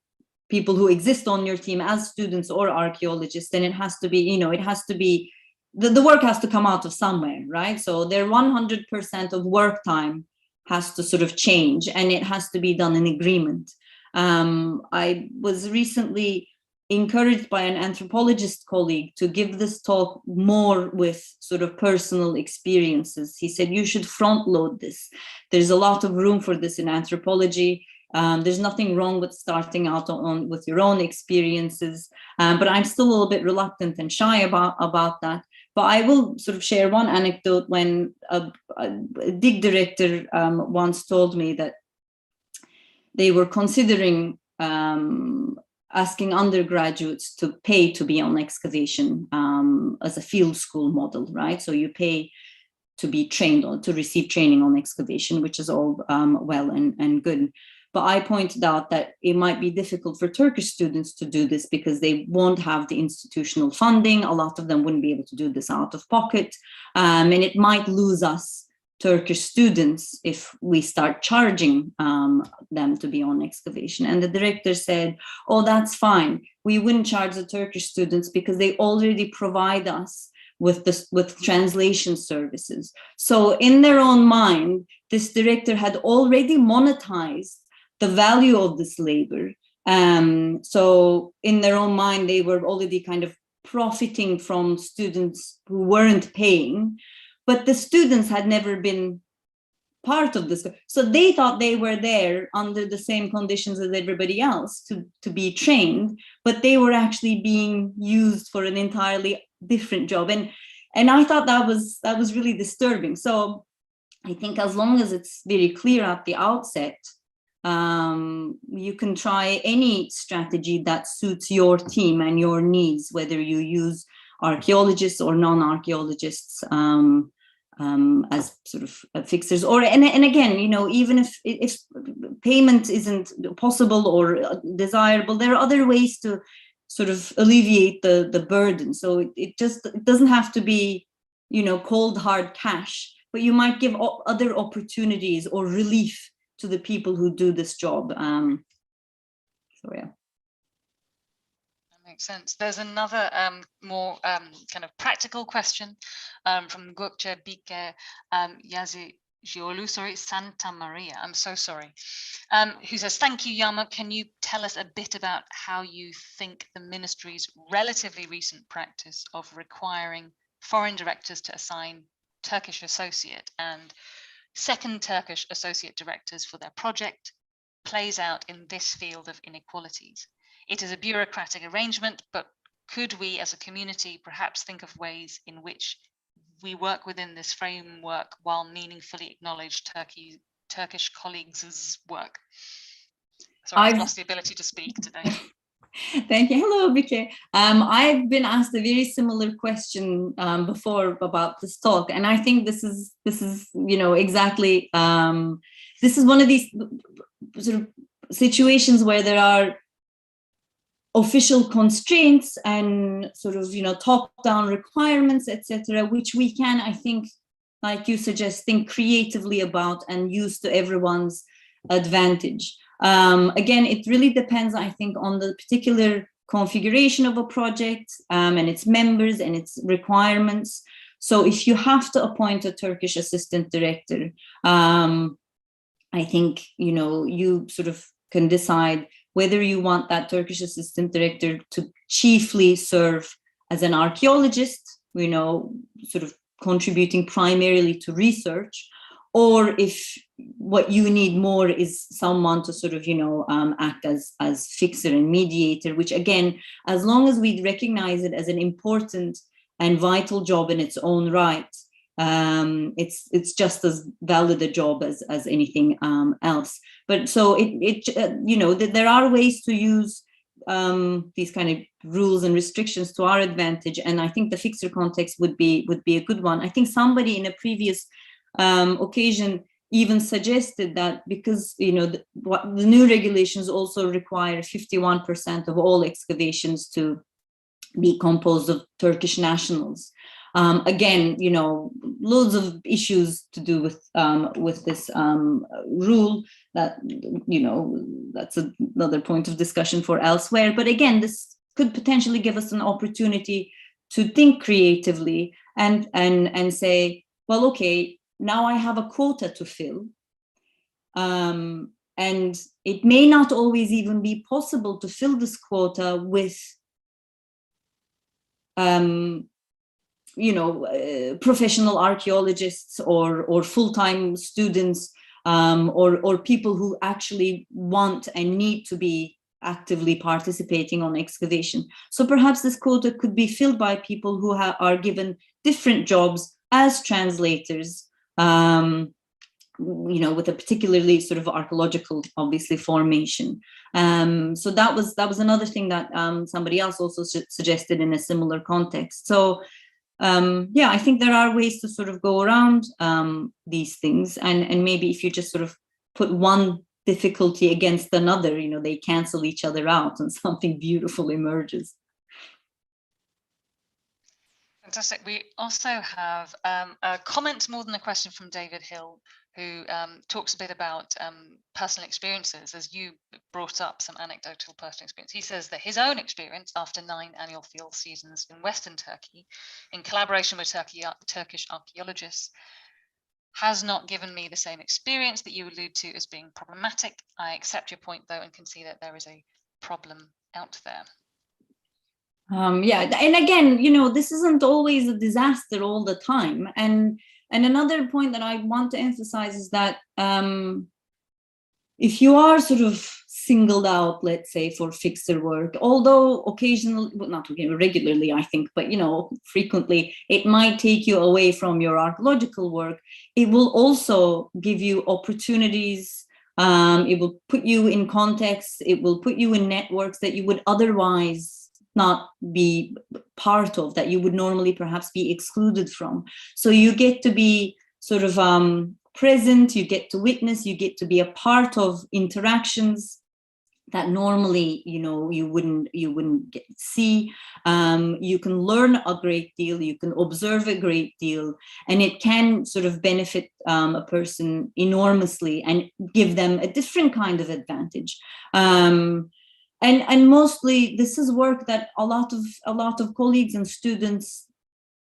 people who exist on your team as students or archaeologists, then it has to be, the work has to come out of somewhere, right? So their 100% of work time has to sort of change, and it has to be done in agreement. I was recently encouraged by an anthropologist colleague to give this talk more with sort of personal experiences. He said, you should front load this. There's a lot of room for this in anthropology. There's nothing wrong with starting out with your own experiences, but I'm still a little bit reluctant and shy about that. But I will sort of share one anecdote when a dig director once told me that they were considering asking undergraduates to pay to be on excavation as a field school model, right? So you pay to be trained on, to receive training on excavation, which is all well and good. But I pointed out that it might be difficult for Turkish students to do this because they won't have the institutional funding. A lot of them wouldn't be able to do this out of pocket. And it might lose us Turkish students if we start charging them to be on excavation. And the director said, oh, that's fine. We wouldn't charge the Turkish students because they already provide us with translation services. So in their own mind, this director had already monetized the value of this labor. So in their own mind, they were already kind of profiting from students who weren't paying, but the students had never been part of this. So they thought they were there under the same conditions as everybody else to be trained, but they were actually being used for an entirely different job. And I thought that was really disturbing. So I think as long as it's very clear at the outset, you can try any strategy that suits your team and your needs, whether you use archaeologists or non-archaeologists as sort of fixers, or and again, you know, even if payment isn't possible or desirable, there are other ways to sort of alleviate the burden. So it doesn't have to be, you know, cold hard cash, but you might give other opportunities or relief to the people who do this job. So yeah. Makes sense. There's another more kind of practical question from Gökçe Bike Yazıcıoğlu, Santa Maria, I'm so sorry, who says, thank you, Yağmur. Can you tell us a bit about how you think the ministry's relatively recent practice of requiring foreign directors to assign Turkish associate and second Turkish associate directors for their project plays out in this field of inequalities? It is a bureaucratic arrangement, but could we as a community perhaps think of ways in which we work within this framework while meaningfully acknowledge Turkish colleagues' work? Sorry, I've lost the ability to speak today. Thank you. Hello, Bike. I've been asked a very similar question before about this talk, and I think this is you know, exactly this is one of these sort of situations where there are official constraints and sort of, you know, top-down requirements, etc., which we can, I think, like you suggest, think creatively about and use to everyone's advantage. Again, it really depends, I think, on the particular configuration of a project and its members and its requirements. So if you have to appoint a Turkish assistant director, I think, you know, you sort of can decide whether you want that Turkish assistant director to chiefly serve as an archaeologist, you know, sort of contributing primarily to research, or if what you need more is someone to sort of, you know, act as fixer and mediator, which again, as long as we recognize it as an important and vital job in its own right, it's just as valid a job as anything else. But so you know, there are ways to use these kind of rules and restrictions to our advantage, and I think the fixer context would be a good one. I think somebody in a previous occasion even suggested that because, you know, the new regulations also require 51% of all excavations to be composed of Turkish nationals. Again, you know, loads of issues to do with this rule that, you know, that's another point of discussion for elsewhere. But again, this could potentially give us an opportunity to think creatively and say, well, okay, now I have a quota to fill. And it may not always even be possible to fill this quota with you know, professional archaeologists or full-time students or people who actually want and need to be actively participating on excavation. So perhaps this quota could be filled by people who are given different jobs as translators, you know, with a particularly sort of archaeological, obviously, formation. So that was another thing that somebody else also suggested in a similar context. So yeah, I think there are ways to sort of go around these things, and maybe if you just sort of put one difficulty against another, you know, they cancel each other out and something beautiful emerges. Fantastic. We also have a comment more than a question from David Hill, who talks a bit about personal experiences, as you brought up some anecdotal personal experience. He says that his own experience after 9 annual field seasons in Western Turkey, in collaboration with Turkish archaeologists, has not given me the same experience that you allude to as being problematic. I accept your point, though, and can see that there is a problem out there. Yeah, and again, you know, this isn't always a disaster all the time. And another point that I want to emphasize is that if you are sort of singled out, let's say, for fixer work, although occasionally, well, not regularly, I think, but, you know, frequently, it might take you away from your archaeological work, it will also give you opportunities. It will put you in context. It will put you in networks that you would otherwise not be part of, that you would normally perhaps be excluded from. So you get to be sort of present, you get to witness, you get to be a part of interactions that normally, you know, you wouldn't get to see. You can learn a great deal, you can observe a great deal, and it can sort of benefit a person enormously and give them a different kind of advantage. And mostly this is work that a lot of colleagues and students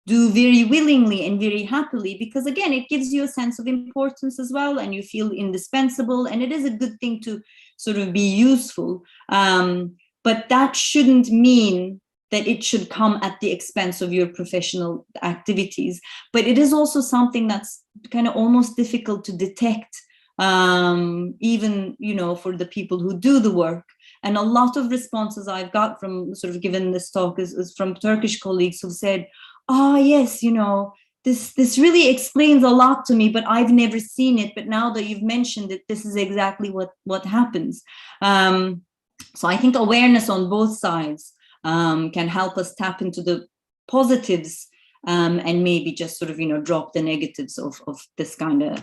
do very willingly and very happily, because again, it gives you a sense of importance as well, and you feel indispensable, and it is a good thing to sort of be useful. But that shouldn't mean that it should come at the expense of your professional activities. But it is also something that's kind of almost difficult to detect, even, you know, for the people who do the work. And a lot of responses I've got from sort of given this talk is from Turkish colleagues who've said, oh yes, you know, this really explains a lot to me, but I've never seen it. But now that you've mentioned it, this is exactly what happens. So I think awareness on both sides can help us tap into the positives, and maybe just sort of, you know, drop the negatives of this kind of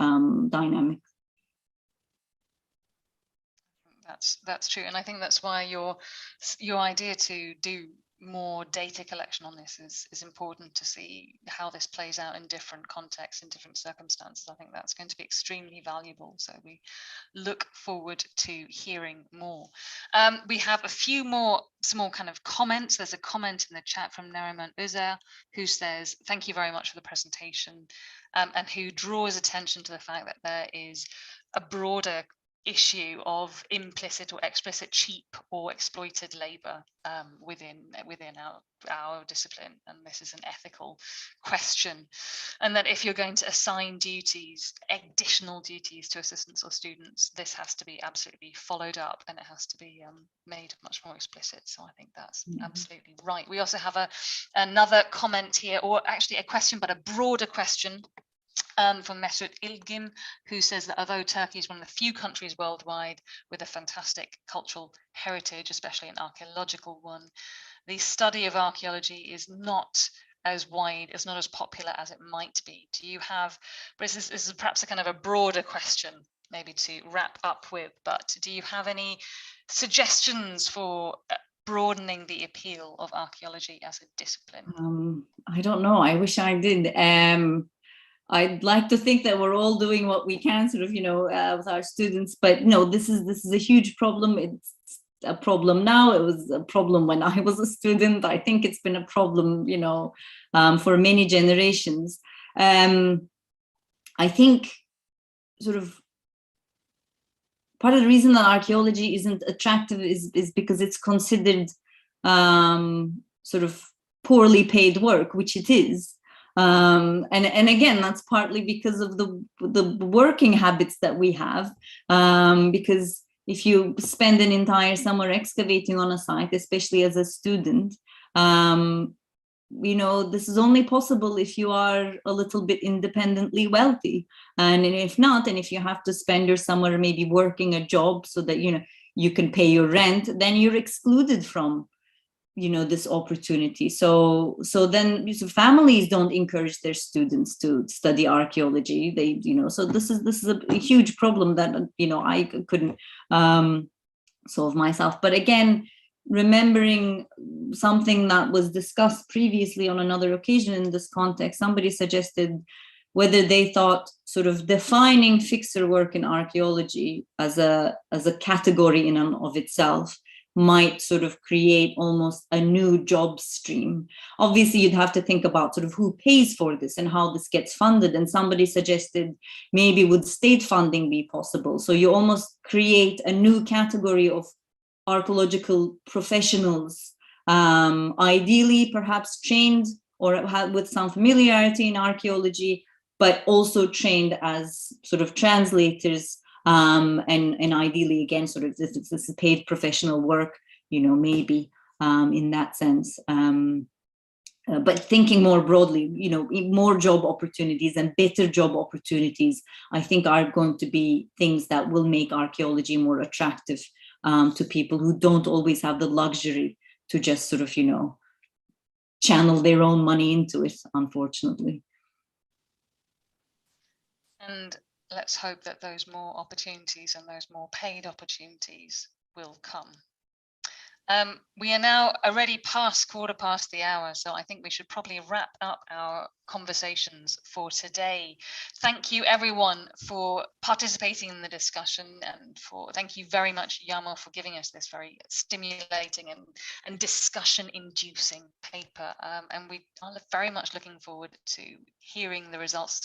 dynamic. That's true, and I think that's why your idea to do more data collection on this is important, to see how this plays out in different contexts, in different circumstances. I think that's going to be extremely valuable. So we look forward to hearing more. We have a few more small kind of comments. There's a comment in the chat from Neriman Özer, who says, thank you very much for the presentation, and who draws attention to the fact that there is a broader issue of implicit or explicit cheap or exploited labor within our discipline, and this is an ethical question, and that if you're going to assign duties, additional duties to assistants or students, this has to be absolutely followed up, and it has to be made much more explicit. So I think that's absolutely right. We also have another comment here, or actually a question, but a broader question, from Mesut Ilgin, who says that although Turkey is one of the few countries worldwide with a fantastic cultural heritage, especially an archaeological one, the study of archaeology is not as wide, it's not as popular as it might be. Do you have, but this is perhaps a kind of a broader question, maybe to wrap up with, but do you have any suggestions for broadening the appeal of archaeology as a discipline? I don't know, I wish I did. I'd like to think that we're all doing what we can, sort of, you know, with our students. But no, this is a huge problem. It's a problem now. It was a problem when I was a student. I think it's been a problem, you know, for many generations. I think sort of part of the reason that archaeology isn't attractive is because it's considered sort of poorly paid work, which it is. And again, that's partly because of the working habits that we have, because if you spend an entire summer excavating on a site, especially as a student, you know, this is only possible if you are a little bit independently wealthy, and if not, and if you have to spend your summer maybe working a job so that, you know, you can pay your rent, then you're excluded from, you know, this opportunity. So then families don't encourage their students to study archaeology. They, you know, so this is a huge problem that, you know, I couldn't solve myself. But again, remembering something that was discussed previously on another occasion in this context, somebody suggested whether they thought sort of defining fixer work in archaeology as a category in and of itself might sort of create almost a new job stream. Obviously, you'd have to think about sort of who pays for this and how this gets funded. And somebody suggested maybe would state funding be possible? So you almost create a new category of archaeological professionals ideally perhaps trained or with some familiarity in archaeology, but also trained as sort of translators, and ideally again sort of this is paid professional work, you know, maybe in that sense. But thinking more broadly, you know, more job opportunities and better job opportunities, I think, are going to be things that will make archaeology more attractive to people who don't always have the luxury to just sort of, you know, channel their own money into it, unfortunately. And let's hope that those more opportunities and those more paid opportunities will come. We are now already past 1/4 the hour, so I think we should probably wrap up our conversations for today. Thank you everyone for participating in the discussion, and thank you very much, Yağmur, for giving us this very stimulating and discussion-inducing paper. And we are very much looking forward to hearing the results